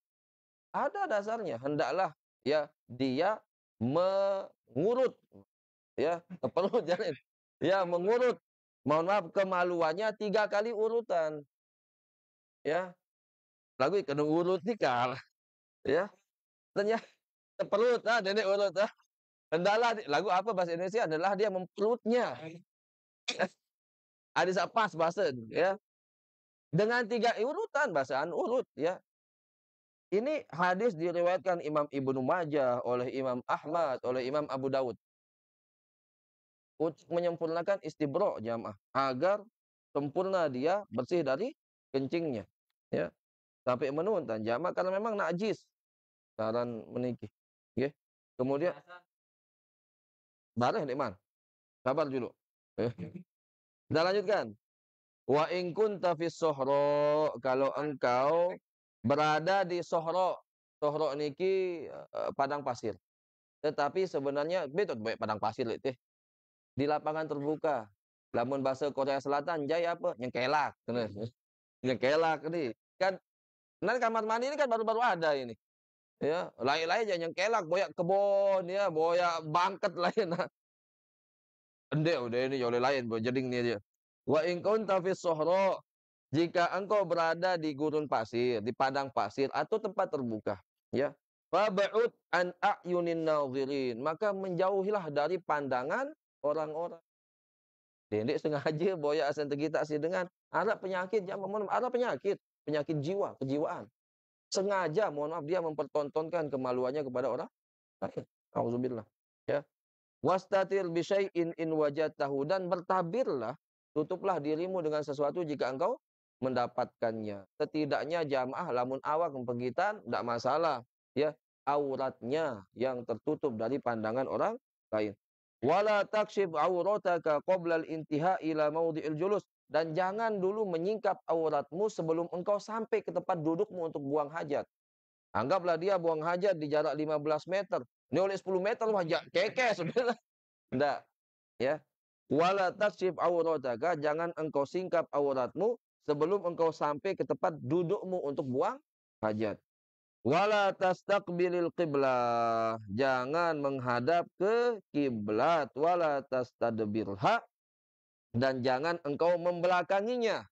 Ada dasarnya, hendaklah ya dia mengurut ya, perut jangan ya mengurut, mohon maaf, kemaluannya 3 kali urutan, ya. Lagu kena urut nikah, ya. Ternyata perut, nenek urut, hendaklah lagu apa bahasa Indonesia adalah dia memperutnya. Ada pas bahasa, ya. Dengan 3 urutan, bahasaan urut, ya. Ini hadis diriwayatkan Imam Ibnu Majah, oleh Imam Ahmad, oleh Imam Abu Dawud. Untuk menyempurnakan istibro jamaah, agar sempurna dia bersih dari kencingnya. Ya, sampai menuntan jamaah karena memang najis saran meniki. Nggih. Kemudian bareh nek man. Sabar dulu. Kita lanjutkan. Wa in kunta fis sohro, kalau engkau berada di sohro. Sohro niki padang pasir. Tetapi sebenarnya betul baik padang pasir teh. Di lapangan terbuka. Lamun bahasa Korea Selatan jai apa? Nyengkelak. Nyengkelak nih. Kan nan kamar mandi ini kan baru-baru ada ini. Ya, lain-lain aja nyengkelak, boyak kebon ya, boyak bangket lain. Ende udah ini oleh lain, jadi ini dia. Wa in kunta fis sohro, jika engkau berada di gurun pasir, di padang pasir atau tempat terbuka, ya. Fab'ud an a'yunin nadhirin, maka menjauhilah dari pandangan orang-orang. Dendek sengaja boya asan tergita si dengan ada penyakit, jangan mohon maaf, ada penyakit, penyakit jiwa, kejiwaan. Sengaja mohon maaf dia mempertontonkan kemaluannya kepada orang lain. Auzubillah. Ya. Wastatir bi syai'in in wajadtahu, dan bertabirlah, tutuplah dirimu dengan sesuatu jika engkau mendapatkannya. Setidaknya jamaah lamun awak mempegitan tidak masalah, ya. Auratnya yang tertutup dari pandangan orang lain. Wala takshif aurataka qabla al-intiha ila maudhi'il julus, dan jangan dulu menyingkap auratmu sebelum engkau sampai ke tempat dudukmu untuk buang hajat. Anggaplah dia buang hajat di jarak 15 meter. Ini oleh 10 meter wah kekeh sebenarnya. Enggak, ya. Wala takshif aurataka, jangan engkau singkap auratmu sebelum engkau sampai ke tempat dudukmu untuk buang hajat. Wala tastaqbilil qiblah, jangan menghadap ke kiblat. Wala tastadbirha, dan jangan engkau membelakanginya.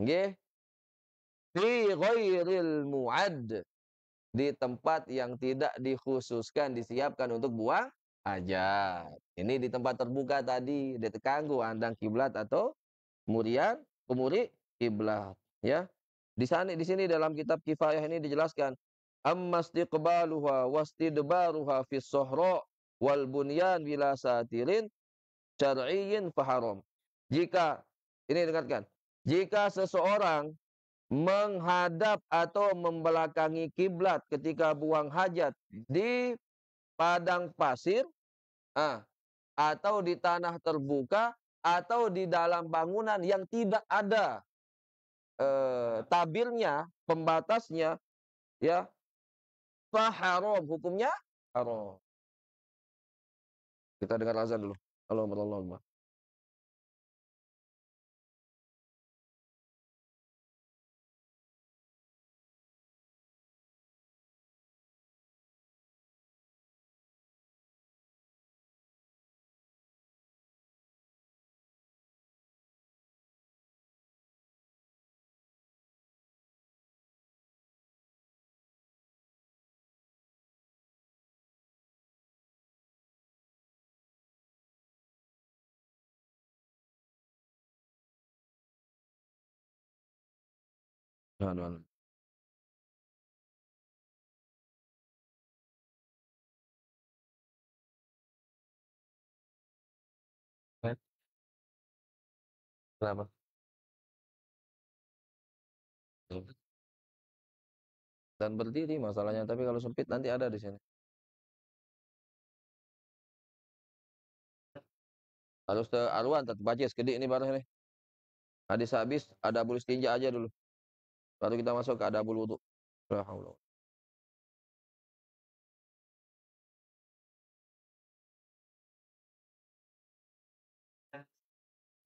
Nggih. Fi ghairil mu'ad, di tempat yang tidak dikhususkan, disiapkan untuk buang hajat. Ini di tempat terbuka tadi, ditekanggu andang kiblat atau kemudian kemuri kiblat, ya. Di sini dalam kitab Kifayah ini dijelaskan, ammastiqbaluha wastidbaruha fis sohro wal bunyan bila satirin syar'iyyin faharam. Jika ini dengarkan, jika seseorang menghadap atau membelakangi kiblat ketika buang hajat di padang pasir, atau di tanah terbuka, atau di dalam bangunan yang tidak ada tabirnya, pembatasnya, ya, faharam, hukumnya haram. Kita dengar azan dulu. Allah. Aduh, aduh. Eh, kenapa? Hmm. Dan berdiri masalahnya, tapi kalau sempit nanti ada di sini. Harus ke aluan tetep bacis gede ini barang ini. Hadis habis, adabul istinja aja dulu. Baru kita masuk ke adabul wudu. La haula.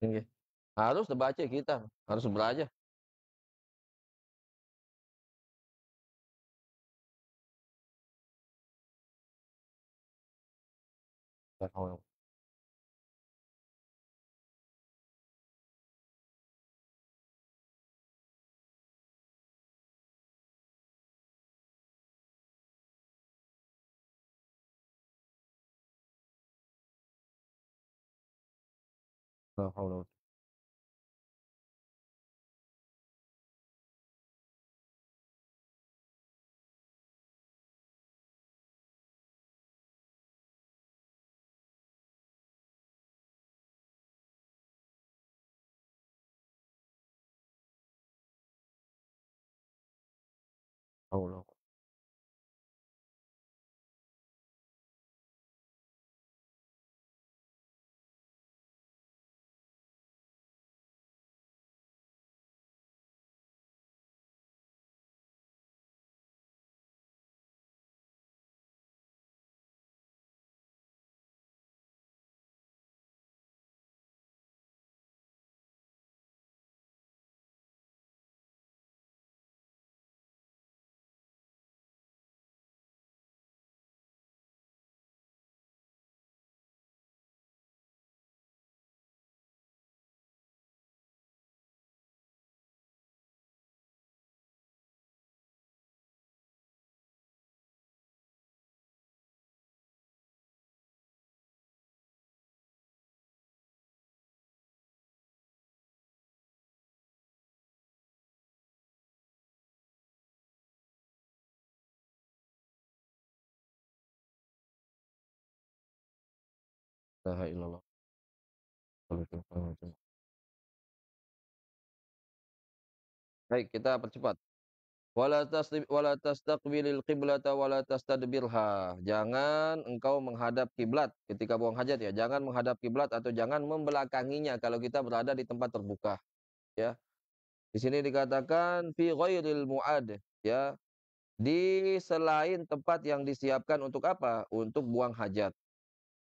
Nggih. Harus dibaca kita, harus belajar. La haula. La haula. Haula. La ilaha illallah. Baik, kita percepat. Wala tastaqbilil qiblata wala tastadbirha. Jangan engkau menghadap kiblat ketika buang hajat ya. Jangan menghadap kiblat atau jangan membelakanginya kalau kita berada di tempat terbuka, ya. Di sini dikatakan fi ghairil mu'ad, ya. Di selain tempat yang disiapkan untuk apa? Untuk buang hajat.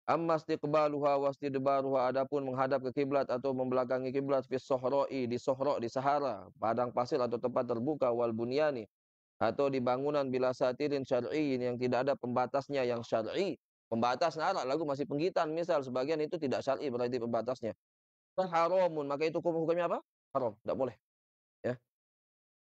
Amma istiqbaluha wastidbaruha, adapun menghadap ke kiblat atau membelakangi kiblat fi sohro'i, di sohro, di sahara, padang pasir atau tempat terbuka, wal bunyani, atau di bangunan bila satirin syar'iin, yang tidak ada pembatasnya yang syar'i. Pembatas narak lagu masih penghitan misal sebagian itu tidak syar'i berarti pembatasnya. Haramun, maka itu hukumnya apa? Haram, tidak boleh, ya.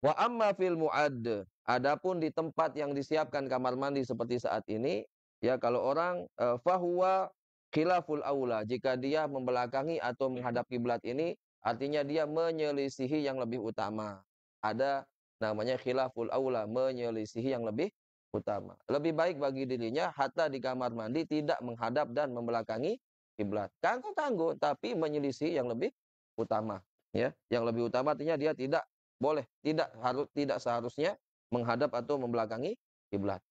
Wa amma fil mu'ad, adapun di tempat yang disiapkan kamar mandi seperti saat ini, ya, kalau orang fahuwa khilaful aula, jika dia membelakangi atau menghadap kiblat ini artinya dia menyelisihi yang lebih utama. Ada namanya khilaful aula, menyelisihi yang lebih utama. Lebih baik bagi dirinya hatta di kamar mandi tidak menghadap dan membelakangi kiblat. Kanggo-kanggo tapi menyelisihi yang lebih utama, ya. Yang lebih utama artinya dia tidak boleh, tidak seharusnya menghadap atau membelakangi kiblat.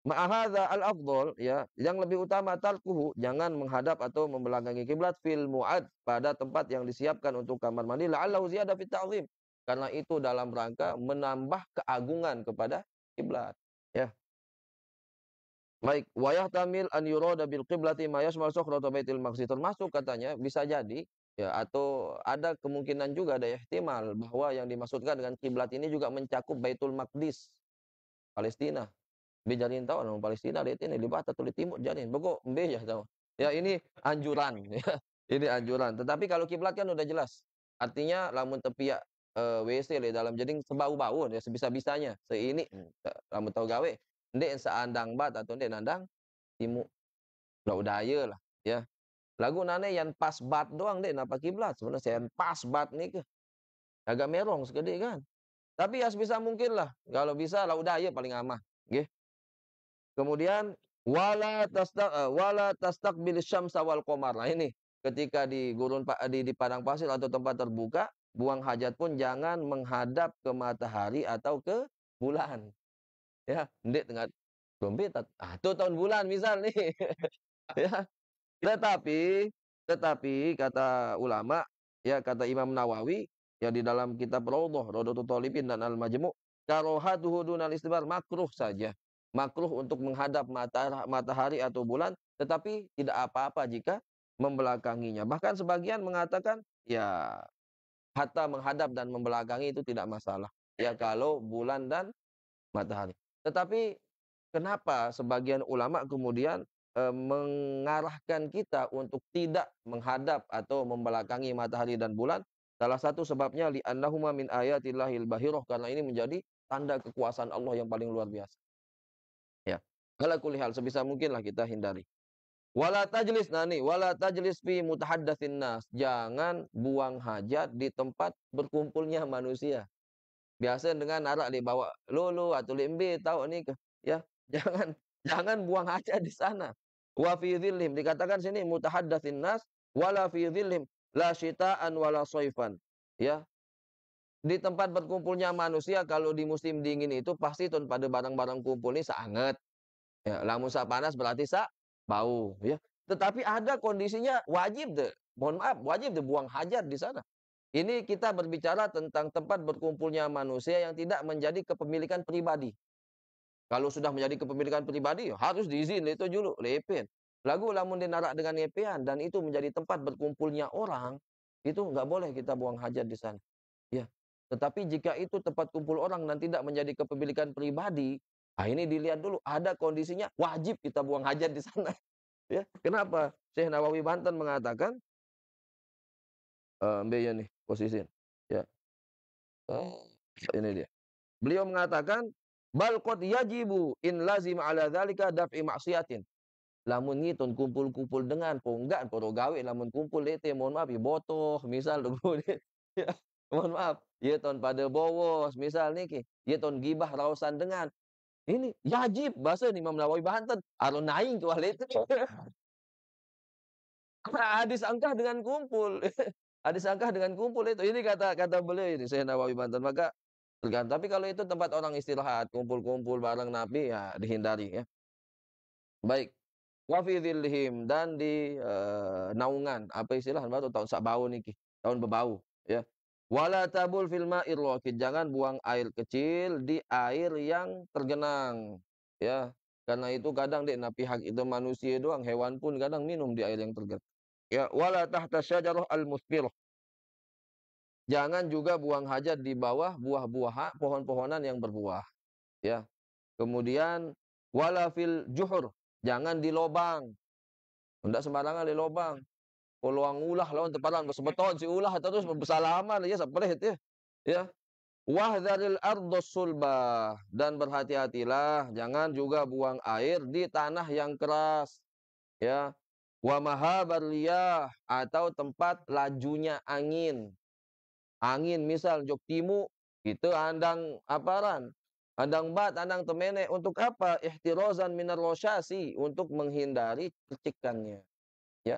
Ma'ahadza al-afdal, ya, yang lebih utama tarkuhu, jangan menghadap atau membelakangi kiblat fil mu'ad, pada tempat yang disiapkan untuk kamar mandi, la'allahu ziyada fit ta'zim, karena itu dalam rangka menambah keagungan kepada kiblat, ya. Baik, wa yahtamil an yurada bil qiblati ma yashmal sukhrata baitil maqdis, termasuk katanya bisa jadi, ya, atau ada kemungkinan juga, ada ihtimal bahwa yang dimaksudkan dengan kiblat ini juga mencakup Baitul Maqdis, Palestina. Be jalin tahu orang Palestina lihat ini di barat atau di timur jalin, bego embe ya tahu. Ya ini anjuran ya, ini anjuran. Tetapi kalau kiblat kan udah jelas. Artinya lamun tepiak WC le dalam jadi sebau-bau ya sebisa-bisanya. Seini lamun tahu gawe, endek saandang bat atau endek nandang timu. Udah ayeuna lah, ya. Lagu nane yang pas bat doang deh napa kiblat sebenarnya yang pas bat nih ke. Agak merong segede kan. Tapi ya sebisa mungkinlah, kalau bisa lauda ieu paling aman, nggih. Kemudian wala tastaqbilis syamsa wal qamar. Nah ini, ketika di di padang pasir atau tempat terbuka, buang hajat pun jangan menghadap ke matahari atau ke bulan. Ya, ndek tengah dompet tuh tahun bulan misal nih. Ya, tetapi tetapi kata ulama, ya kata Imam Nawawi, ya di dalam kitab Raudhatul Talibin dan Al-Majmu', karahatuhu dunal istibar, makruh saja. Makruh untuk menghadap matahari atau bulan, tetapi tidak apa-apa jika membelakanginya. Bahkan sebagian mengatakan, ya hatta menghadap dan membelakangi itu tidak masalah. Ya kalau bulan dan matahari. Tetapi kenapa sebagian ulama kemudian, mengarahkan kita untuk tidak menghadap atau membelakangi matahari dan bulan? Salah satu sebabnya li'annahuma min ayatillahil bahirah, karena ini menjadi tanda kekuasaan Allah yang paling luar biasa. Ya. Ala kulli hal, sebisa mungkinlah kita hindari. Wala tajlis, nah nih, wala tajlis fi mutahaddatsin nas. Jangan buang hajat di tempat berkumpulnya manusia. Biasa dengan arak dibawa lulu atau lembe tahu nih ya. Jangan jangan buang hajat di sana. Wa fi dhillihim, dikatakan sini mutahaddatsin nas wala fi dhillihim la syita'an wala soifan. Ya, di tempat berkumpulnya manusia kalau di musim dingin itu pasti tuh pada barang-barang kumpul ini sangat. Ya, lamun panas berarti bau ya. Tetapi ada kondisinya wajib deh, mohon maaf, wajib deh buang hajat di sana. Ini kita berbicara tentang tempat berkumpulnya manusia yang tidak menjadi kepemilikan pribadi. Kalau sudah menjadi kepemilikan pribadi, harus diizin itu dulu, lepen. Lagu lamun dinarak dengan ngepean dan itu menjadi tempat berkumpulnya orang, itu nggak boleh kita buang hajat di sana. Ya. Tetapi jika itu tempat kumpul orang dan tidak menjadi kepemilikan pribadi, nah ini dilihat dulu, ada kondisinya wajib kita buang hajat di sana. Ya. Kenapa? Syekh Nawawi Banten mengatakan, ya nih posisi. Ya. Ini dia. Beliau mengatakan, "Bal qad yajibu in lazim ala dzalika daf'i maksiatin." Lamun ngitung kumpul-kumpul dengan enggak poro gawe lamun kumpul teh mohon maaf ya botoh misal ya, mohon maaf, ye ton pada bowos misal niki, ye ton gibah raosan dengan. Ini yajib bahasa Imam Nawawi Banten, aron naing kuali itu. Hadis angkah dengan kumpul. Hadis angkah dengan kumpul itu. Ini kata kata beliau ini, Syekh Nawawi Banten. Maka tapi kalau itu tempat orang istirahat, kumpul-kumpul bareng Nabi, ya dihindari ya. Baik. Wa fi dhillihim, dan di, naungan, apa istilah baru tahun sak bau niki, tahun bebau, ya. Wala tabul fil ma'ir raqid, jangan buang air kecil di air yang tergenang, ya. Karena itu kadang dek na pihak itu manusia doang, hewan pun kadang minum di air yang tergenang. Ya, wala tahta syajarah al-musfirah. Jangan juga buang hajat di bawah pohon-pohonan yang berbuah, ya. Kemudian wala fil juhur, jangan di lobang. Ndak sembarangan di lobang. Peluang ulah lawan teparan besebeton si ulah terus bersalaman ya sapreh ya. Ya. Wahdharil ardhus sulbah, dan berhati-hatilah jangan juga buang air di tanah yang keras. Ya. Wa mahabar riyah, atau tempat lajunya angin. Angin misal jok timu itu andang aparan. Andang bat, andang temene untuk apa? Ihtirozan minar rosyasi, untuk menghindari percikannya. Ya,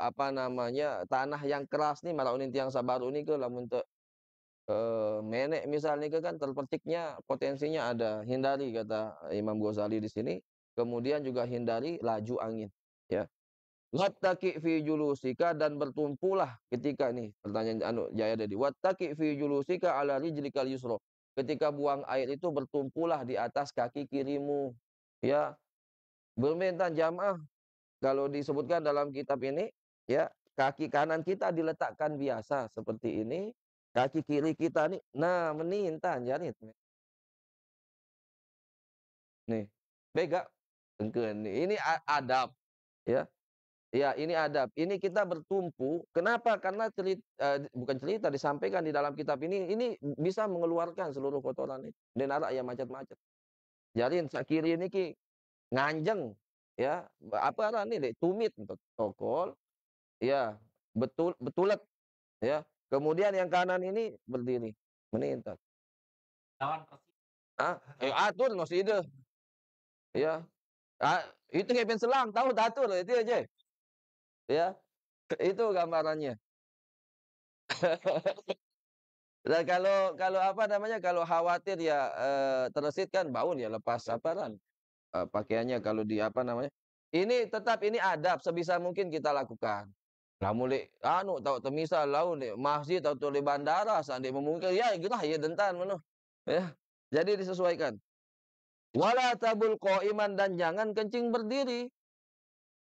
apa namanya, tanah yang keras nih maraunin tiang sabaru ini ke lamun teu, menek misal ke kan terperciknya potensinya ada. Hindari kata Imam Ghazali di sini. Kemudian juga hindari laju angin, ya. Wattaqi fi julusika, dan bertumpulah ketika nih pertanyaan Jaya tadi. Wattaqi fi julusika ala rijlikal yusra. Ketika buang air itu bertumpulah di atas kaki kirimu. Ya, berminta jamaah kalau disebutkan dalam kitab ini, ya, kaki kanan kita diletakkan biasa seperti ini, kaki kiri kita nih, nah menintan janit. Nih, bega, engkeun ini adab, ya. Ya, ini adab. Ini kita bertumpu, kenapa? Karena bukan cerita, disampaikan di dalam kitab ini bisa mengeluarkan seluruh kotoran itu. Dan arak ya macet-macet. Jadi sakiri ini ki nganjeng, ya, apa arah nih dek, tumit, tokol, ya, betulet, ya. Kemudian yang kanan ini berdiri. meningkat. Atur no sida. Ya. Itu kayak selang, tahu atur itu aja. Ya, itu gambarannya. Nah, kalau apa namanya, kalau khawatir ya, terbesit kan bangun ya lepas apa kan, pakaiannya kalau di apa namanya, ini adab sebisa mungkin kita lakukan. Lamun lek anu tau teu misal laun di masjid atau di bandara sande memungkinkan ya gerah ya dentan meunuh, ya. Jadi disesuaikan. Wala tabul qa'iman dan jangan kencing berdiri.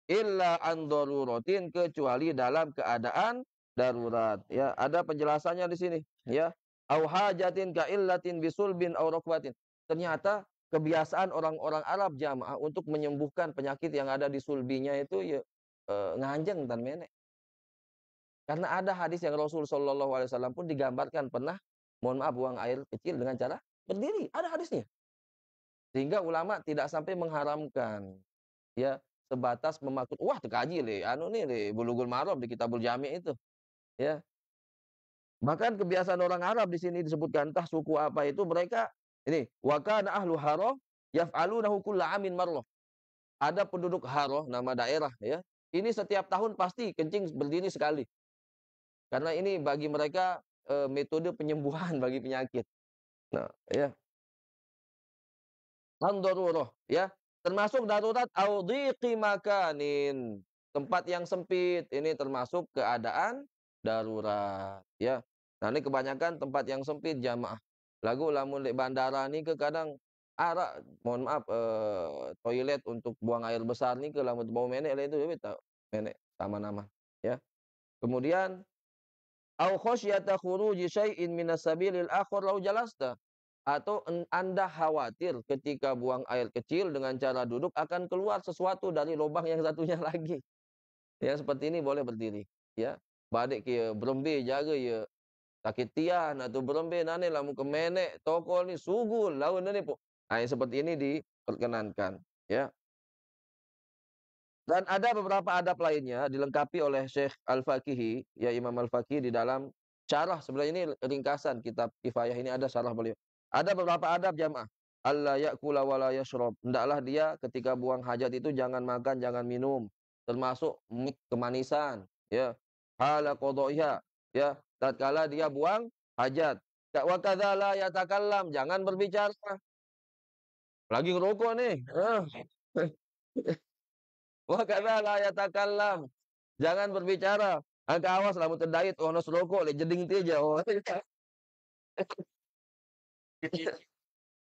Illa an daruratin kecuali dalam keadaan darurat ya. Ada penjelasannya di sini ya. Au hajatin ka illatin bisulbin aw rukbatin. Ternyata kebiasaan orang-orang Arab jamaah untuk menyembuhkan penyakit yang ada di sulbinya itu ya, nganjeng dan menek. Karena ada hadis yang Rasul sallallahu alaihi wasallam pun digambarkan pernah, mohon maaf, buang air kecil dengan cara berdiri, ada hadisnya. Sehingga ulama tidak sampai mengharamkan. Ya, sebatas memaksud, wah terkaji le, anu nih le, Bulughul Maram di Kitabul Jami' itu, ya. Bahkan kebiasaan orang Arab di sini disebutkan, entah suku apa itu mereka ini, wa kana ahlu Harah yaf'alunahu kulla amin marrah. Ada penduduk Harah, nama daerah ya. Ini setiap tahun pasti kencing berdiri sekali. Karena ini bagi mereka, metode penyembuhan bagi penyakit. Nah, ya. Darurah, ya. Termasuk darurat au dhiqi makanin, tempat yang sempit, ini termasuk keadaan darurat, ya. Nah, ini kebanyakan tempat yang sempit jamaah. Lagu lamun di bandara nih ke kadang mohon maaf, toilet untuk buang air besar nih ke lamun bau menek lah itu beta menek sama nama, ya. Kemudian au khasyata khuruji syai'in minas sabilil akhar law jalasta. Atau Anda khawatir ketika buang air kecil dengan cara duduk akan keluar sesuatu dari lubang yang satunya lagi. Ya seperti ini boleh berdiri, ya. Badik kieu berembe jaga ye sakit tian atau berembe nane lamun kemenek tokol ni sugul laun ni po. Nah, yang seperti ini diperkenankan, ya. Dan ada beberapa adab lainnya dilengkapi oleh Syekh Al-Faqihi, ya Imam Al-Faqihi di dalam syarah, sebenarnya ini ringkasan kitab Kifayah ini ada syarah beliau. Ada beberapa adab jamaah. Alla ya'kula wa la yashrab. Hendaklah dia ketika buang hajat itu jangan makan, jangan minum, termasuk kemanisan, ya. Hala qadaiha, ya. Tatkala dia buang hajat. Wa kadza la yatakallam, jangan berbicara. Lagi ngerokok nih. Wa kadza la yatakallam. Jangan berbicara. Angka awas lamun teu dait ono rokok le jeding teh jauh.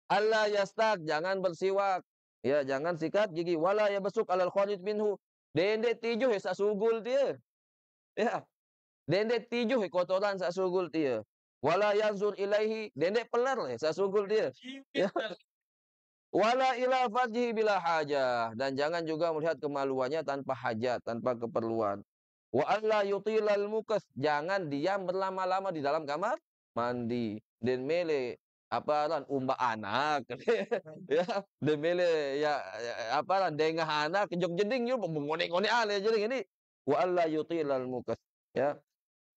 Allah yastaq, jangan bersiwak. Ya, jangan sikat gigi. Wala yabsuk alal kharij minhu. Dende tijuh sa sugul dia. Ya, dende tijuh kotoran sa sugul dia. Wala yanzur ilaihi, dende peler sa sugul dia. Ya. Wala ila fadhihi bila hajah, dan jangan juga melihat kemaluannya tanpa hajat, tanpa keperluan. Wa alla yutilal mukas, jangan diam berlama-lama di dalam kamar mandi. Dan mele aparan umba anak. Ya, dan mele ya aparan dengah anak kejog jeding yo mengone-ngone ale jeding ini. Wa alla yutilal mukas, ya.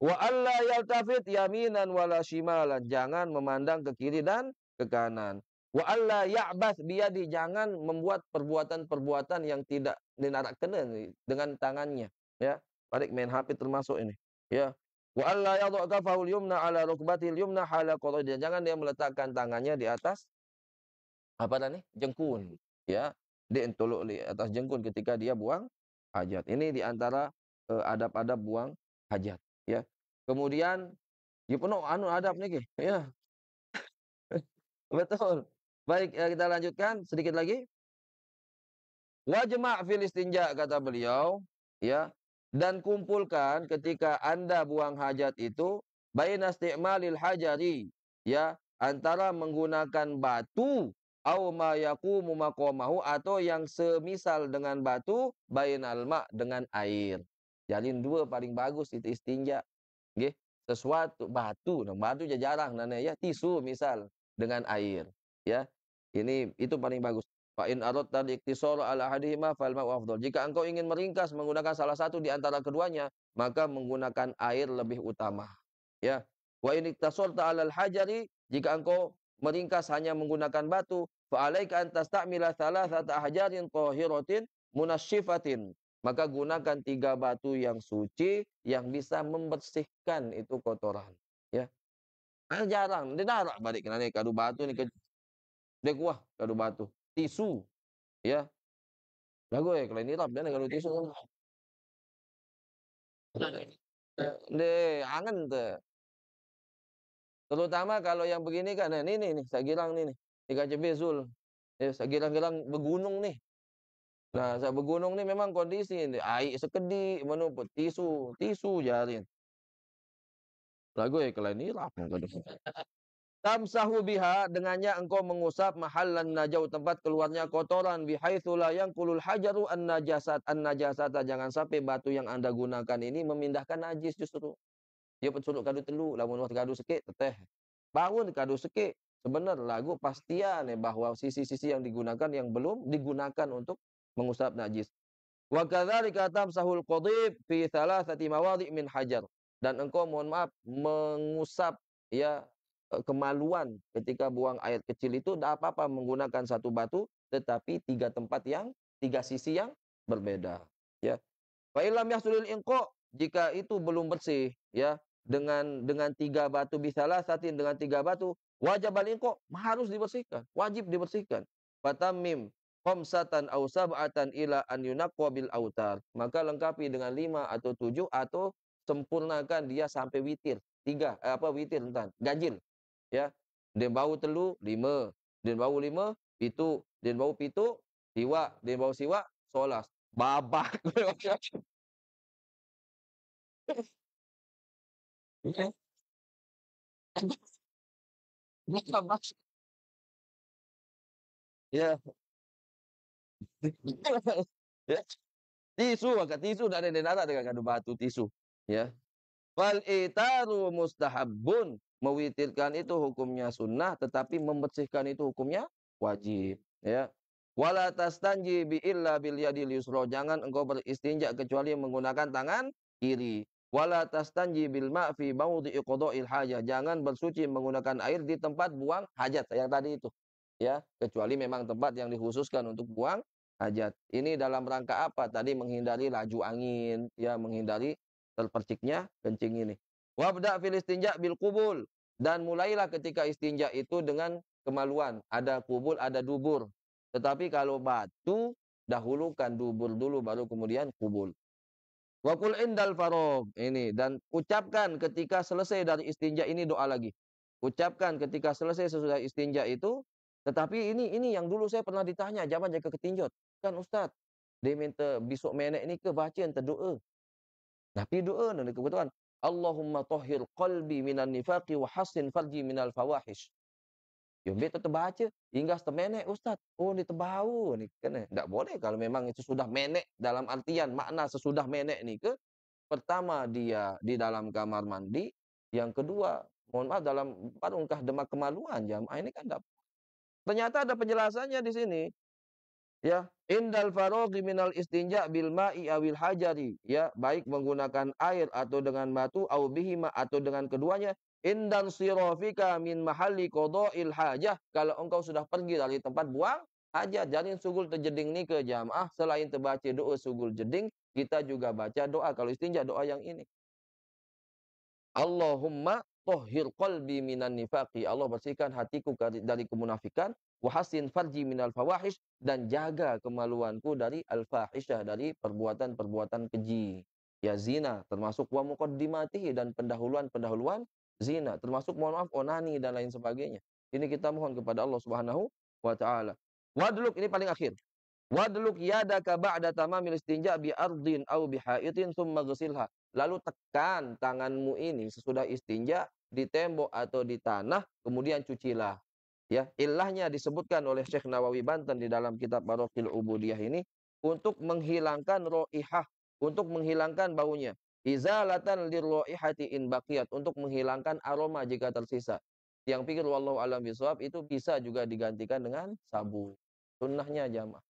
Wa alla yaltafit yaminan wala shimalan, jangan memandang ke kiri dan ke kanan. Wa alla ya'bas biyadi, jangan membuat perbuatan-perbuatan yang tidak dinarakkeun dengan tangannya, ya. Balik main HP termasuk ini, ya. Wa alla yadha kafahul yumna ala rukbatil yumna hala qadha, jangan dia meletakkan tangannya di atas apa tadi? Jengkun, ya. Dia entolok di atas jengkun ketika dia buang hajat. Ini di antara adab-adab buang hajat, ya. Kemudian ya penuh anu adab niki, ya. Betul. Baik, kita lanjutkan sedikit lagi. Wajma' fil istinja, kata beliau, ya. Dan kumpulkan ketika Anda buang hajat itu baina isti'malil hajari, ya, antara menggunakan batu au ma yaqumu maqamahu, atau yang semisal dengan batu, bainal ma' dengan air. Jalin dua paling bagus itu istinja. Nggih, sesuatu batu, nah batu jarang nana ya, tisu misal dengan air, ya. Ini itu paling bagus. Fa in aradta al-iktisara ala ahadihima fal ma'u afdal. Jika engkau ingin meringkas menggunakan salah satu di antara keduanya, maka menggunakan air lebih utama. Ya. Wa in iktasalta 'alal hajari, jika engkau meringkas hanya menggunakan batu, fa 'alaika an tasta'mila thalathata ahjarin tahiratin munasyifatin. Maka gunakan 3 batu yang suci yang bisa membersihkan itu kotoran, ya. Kan jarang, dia narak balik kena ni kadu batu ni ke dia kuah kadu batu. Tisu, ya. Lagu kalau ini rap dan kadu tisu. Deh, angen tuh. Terutama kalau yang begini kan, nah ini nih, saya girang nih, di KCB Zul. Ya, saya girang-girang begunung nih. Nah, saya begunung nih memang kondisi ini, air sekedik, menumpuk tisu, tisu jarin. Lagu kalau ini rap. Tamsahu biha, dengannya engkau mengusap mahallan najau, tempat keluarnya kotoran, bihaitsu la yanqulul hajaru an-najasata, jangan sampai batu yang Anda gunakan ini memindahkan najis justru. Dia penculuk kadu telu, lamun waktu kadu sekek teteh. Bangun kadu sekek. Sebenar lagu pastian bahwa sisi-sisi yang digunakan yang belum digunakan untuk mengusap najis. Wa kadzalika tamsahul qadib fi thalathati mawadhi' min hajar. Dan engkau mohon maaf mengusap, ya, kemaluan ketika buang air kecil itu tidak apa-apa menggunakan satu batu, tetapi 3 sisi yang berbeda, ya. Fa illam yahsulil inqa, jika itu belum bersih, ya, dengan 3 batu, bisalasatin, dengan 3 batu, wajibal inqa, harus dibersihkan, wajib dibersihkan. Fatammim khamsatan aw sab'atan ila an yunaqqa bil autar. Maka lengkapi dengan 5 atau 7, atau sempurnakan dia sampai witir. 3 witir entan, ganjil, ya. Den bau telu 5, den bau 5 pitu, den bau pitu siwa, den bau siwa 11. Babak. Ya. Ya, tisu, maka tisu dari nenara dengan kadu batu tisu, ya. Wal itaru mustahabun, mewitirkan itu hukumnya sunnah, tetapi membersihkan itu hukumnya wajib, ya. Wala tastanji bi illa bil yadil yusra, jangan engkau beristinja kecuali menggunakan tangan kiri. Wala tastanji bil ma' fi maudhi'i qada'il hajah, jangan bersuci menggunakan air di tempat buang hajat yang tadi itu, ya, kecuali memang tempat yang dikhususkan untuk buang hajat. Ini dalam rangka apa? Tadi menghindari laju angin, ya, menghindari terperciknya kencing ini. Wabda fil istinja bil qubul, dan mulailah ketika istinja itu dengan kemaluan. Ada kubul, ada dubur. Tetapi kalau batu, dahulukan dubur dulu baru kemudian kubul. Wa qul indal faragh, ini, dan ucapkan ketika selesai dari istinja ini doa lagi. Ucapkan ketika selesai sesudah istinja itu, tetapi ini yang dulu saya pernah ditanya zaman jaga ketinjot. Kan Ustaz, dia minta besok menek ni ke baca ente doa. Tapi doa ni kebetulan Allahumma tahhir qalbi minan nifaqi wa hassin farji minal fawahish. Yo be terbaca hingga semenek Ustaz. Oh ni terbau ni kan. Enggak boleh kalau memang itu sudah menek dalam artian makna sesudah menek ni ke. Pertama dia di dalam kamar mandi, yang kedua mohon maaf dalam parungkah demak kemaluan jamaah ini kan enggak. Ternyata ada penjelasannya di sini. Ya, indal faraghi minal istinja bil ma'i awil hajari, ya, baik menggunakan air atau dengan batu, au bihima, atau dengan keduanya. Indan sirafika min mahalli qada'il hajah, kalau engkau sudah pergi dari tempat buang hajat. Jadi sugul terjeding ni ke jamaah, selain terbaca doa sugul jeding, kita juga baca doa kalau istinja, doa yang ini. Allahumma tahhir qalbi minan nifaqi, Allah bersihkan hatiku dari kemunafikan, wa hassin farji minal fawahish, dan jaga kemaluanku dari al-fahisyah, dari perbuatan-perbuatan keji. Ya, zina termasuk wa muqaddimatihi, dan pendahuluan-pendahuluan zina termasuk mohon maaf onani dan lain sebagainya. Ini kita mohon kepada Allah Subhanahu wa taala. Wadluk, ini paling akhir. Wadluk yadaka ba'da tamamil istinja bi ardin aw bi haitin tsumma ghsilha. Lalu tekan tanganmu ini sesudah istinja di tembok atau di tanah, kemudian cucilah. Ya, ilahnya disebutkan oleh Syekh Nawawi Banten di dalam kitab Barokil Ubudiyah ini untuk menghilangkan raihah, untuk menghilangkan baunya. Izalatan lirraihati in baqiyat, untuk menghilangkan aroma jika tersisa. Yang pikir wallahu alam bisawab itu bisa juga digantikan dengan sabun. Sunnahnya jamaah.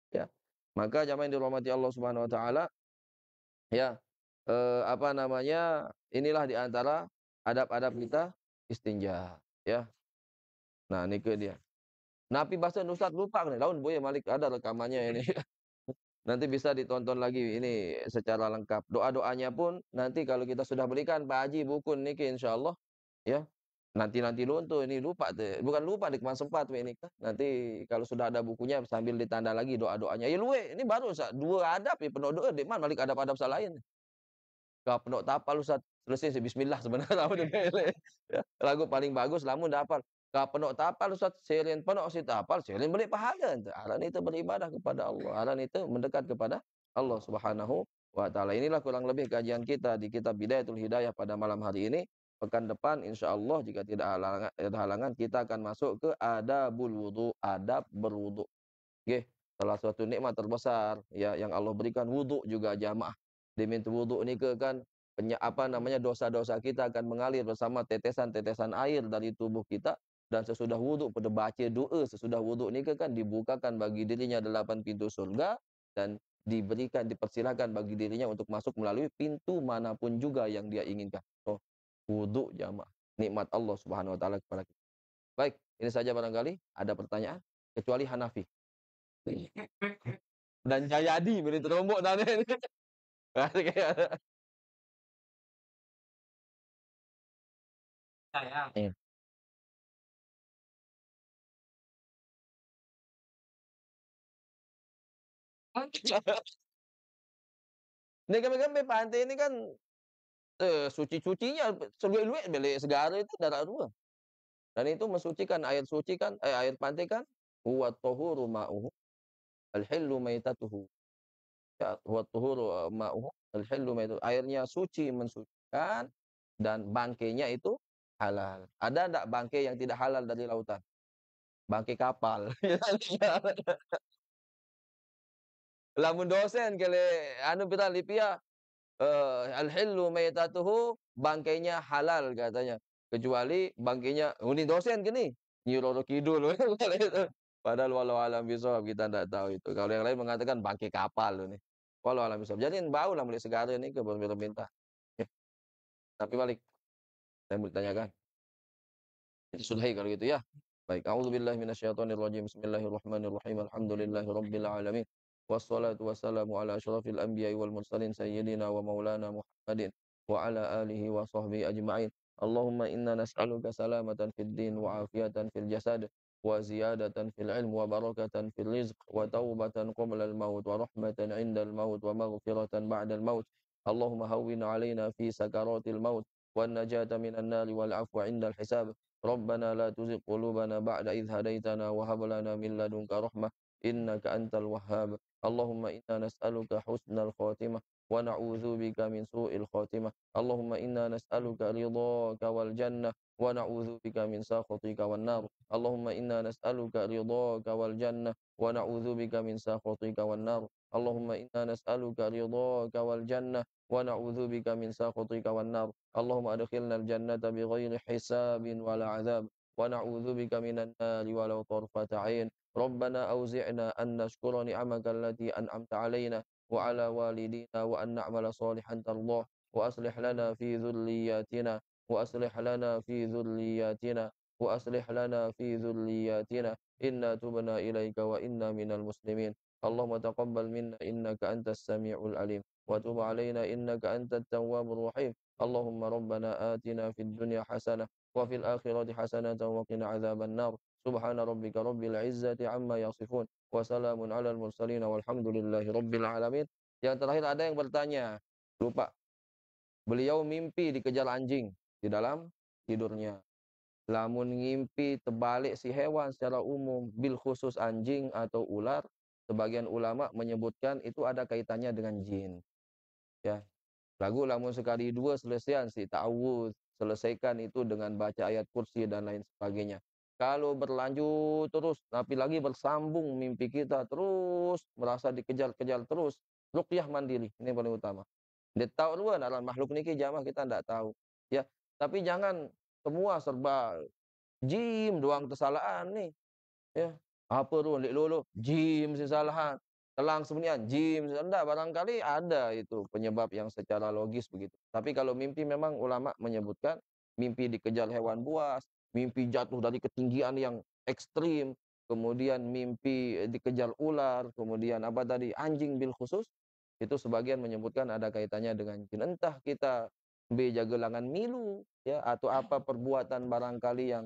Ya. Maka jamaah yang dirahmati Allah Subhanahu wa taala, ya, inilah di antara Adab-adab kita istinja, ya. Nah, nike dia. Napi bahasan ustaz lupa nih, laun boleh Malik ada rekamannya ini. Nanti bisa ditonton lagi ini secara lengkap. Doa-doanya pun nanti kalau kita sudah berikan Pak Haji buku niki insyaallah ya. Nanti dulu tuh ini lupa tuh. Bukan lupa dik sempat ini kan. Nanti kalau sudah ada bukunya sambil ditanda lagi doa-doanya. Ya luwe ini baru dua adab ya penuh doa di mana Malik adab-adab salain. Ka penuh tapal Ustaz. Selesai bismillah sebenarnya lamun ya. Lagu paling bagus lamun dah hafal. Ka penuh tapal Ustaz, seureun penuh si tapal, seureun beli pahala henteu. Aran itu beribadah kepada Allah, aran itu mendekat kepada Allah Subhanahu wa taala. Inilah kurang lebih kajian kita di kitab Bidayatul Hidayah pada malam hari ini. Pekan depan insyaallah jika tidak ada halangan kita akan masuk ke adabul wudu, adab berwudu. Nggih, salah satu nikmat terbesar ya yang Allah berikan wudu juga jamaah. Demi wudu nike kan dosa-dosa kita akan mengalir bersama tetesan-tetesan air dari tubuh kita dan sesudah wudu pada baca doa sesudah wudu nike kan dibukakan bagi dirinya 8 pintu surga dan dipersilakan bagi dirinya untuk masuk melalui pintu manapun juga yang dia inginkan. Oh, wudu jamaah. Nikmat Allah Subhanahu wa taala kepada kita. Baik, ini saja barangkali ada pertanyaan kecuali Hanafi. Dan Jayadi beri terombok tadi ini. Iya. Ini kami pantai ini kan suci-sucinya seluwe-luwe beli segara itu darah dua. Dan itu mensucikan air suci kan air pantai kan huwa tahuru ma'uhu al-hillu maitatuhu. Ya, huwa tahuru ma'uhu al-hillu maitatuhu. Airnya suci mensucikan dan bangkainya itu halal. Ada enggak bangkai yang tidak halal dari lautan? Bangkai kapal. Lamun dosen kele anu pita lipia al-hillu maitatuhu bangkainya halal katanya. Kecuali bangkainya ini dosen gini, Nyi Roro Kidul. Padahal walau alam bisawab kita ndak tahu itu. Kalau yang lain mengatakan bangkai kapal ini. Walau alam bisawab. Jadi bau lah milik segala ini ke pemerintah. Ya, tapi balik saya mau ditanyakan. Itu sudahi kalau gitu ya. Baik, a'udzubillahi minasyaitonirrajim. Bismillahirrahmanirrahim. Alhamdulillahirabbil alamin. Wassalatu wassalamu ala asyrafil anbiya'i wal mursalin sayyidina wa maulana Muhammadin wa ala alihi wa sahbihi ajma'in. Allahumma inna nas'aluka salamatan fid din wa afiatan fil jasad wa ziyadatan fil ilm wa barakatan fil rizq wa taubatan qabla al maut wa rahmatan 'inda al maut wa maghfiratan ba'da al maut. Allahumma hawwin 'alaina fi sakaratil maut wan najata minan nari wal 'afwa 'inda al hisab. ربنا لا تزغ قلوبنا بعد إذ هديتنا وهب لنا من لدنك رحمة إنك أنت الوهاب اللهم إنا نسألك حسن الخاتمة ونعوذ بك من سوء الخاتمة اللهم إنا نسألك رضاك والجنة ونعوذ بك من سخطك والنار اللهم إنا نسألك رضاك والجنة ونعوذ بك من سخطك والنار اللهم إنا نسألك رضاك والجنة ونعوذ بك من سخطك والنار اللهم أدخلنا الجنة بغير حساب ولا عذاب ونعوذ بك من النار ولو طرفة عين ربنا أوزعنا أن نشكر نعمك التي أنعمت علينا وعلى والدينا وأن نعمل صالحا ترضاه وأصلح لنا في ذرياتنا وأصلح لنا في ذرياتنا وأصلح لنا في ذرياتنا إنا تبنا إليك وإنا من المسلمين اللهم تقبل منا إنك أنت السميع العليم وتب علينا إنك أنت التواب الرحيم اللهم ربنا آتنا في الدنيا حسنة وفي الآخرة حسنة وقنا عذاب النار سبحان ربك رب العزة عما يصفون وسلام على المرسلين والحمد لله رب العالمين. Yang terakhir ada yang bertanya, lupa. Beliau mimpi dikejar anjing di dalam tidurnya. Lamun ngimpi terbalik si hewan secara umum, bil khusus anjing atau ular, sebagian ulama menyebutkan itu ada kaitannya dengan jin. Ya, lagu lamun sekali dua selesaian si ta'awudz, selesaikan itu dengan baca ayat kursi dan lain sebagainya. Kalau berlanjut terus, tapi lagi bersambung mimpi kita terus merasa dikejar-kejar terus, ruqyah mandiri ini paling utama. Dia tahu duluan alam makhluk niki jamaah kita ndak tahu. Ya, tapi jangan semua serba jim doang kesalahan nih. Ya, apa tu ndik lolo, jim kesalahan. Telang sebenarnya jim, enggak barangkali ada itu penyebab yang secara logis begitu. Tapi kalau mimpi memang ulama menyebutkan mimpi dikejar hewan buas, mimpi jatuh dari ketinggian yang ekstrim, kemudian mimpi, dikejar ular, kemudian apa tadi, anjing bil khusus, itu sebagian menyebutkan ada kaitannya dengan jin. Entah kita beja gelangan milu, ya, atau apa perbuatan barangkali yang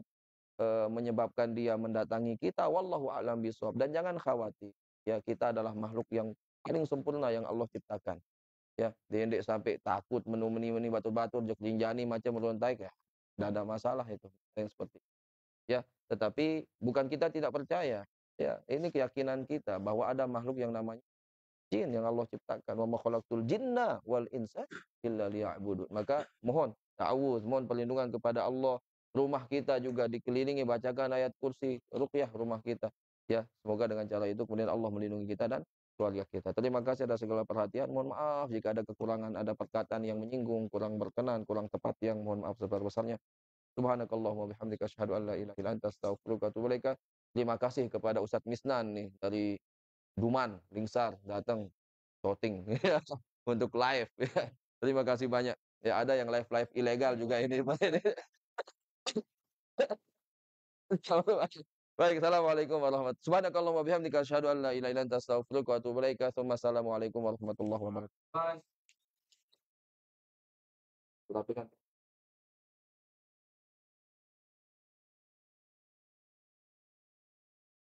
menyebabkan dia mendatangi kita, wallahu a'lam bishawab. Dan jangan khawatir, ya, kita adalah makhluk yang paling sempurna yang Allah ciptakan, ya. Dendek sampai takut meni-meni batur-batur jok jinjani macam merontai, ya, nggak ada masalah itu, yang seperti ya. Tetapi bukan kita tidak percaya, ya, ini keyakinan kita bahwa ada makhluk yang namanya jin yang Allah ciptakan, wa ma khalaqtul jinna wal insa illa liya'budun. Maka mohon ta'awudz, mohon perlindungan kepada Allah. Rumah kita juga dikelilingi, bacakan ayat kursi, ruqyah rumah kita. Ya, semoga dengan cara itu kemudian Allah melindungi kita dan keluarga kita. Terima kasih atas segala perhatian. Mohon maaf jika ada kekurangan, ada perkataan yang menyinggung, kurang berkenan, kurang tepat, yang mohon maaf sebesar-besarnya. Subhanakallahumma bihamdika asyhadu an la ilaha illa anta astaghfiruka wa atubu ilaika. Terima kasih kepada Ustadz Misnan nih dari Duman, Lingsar, datang shooting ya, untuk live ya. Terima kasih banyak. Ya, ada yang live-live ilegal juga ini. Baik, assalamualaikum subhanakallahumma wa bihamdika asyhadu an la ilaha illa anta astaghfiruka wa atubu ilaika. Assalamualaikum warahmatullahi wabarakatuh. Tapi kan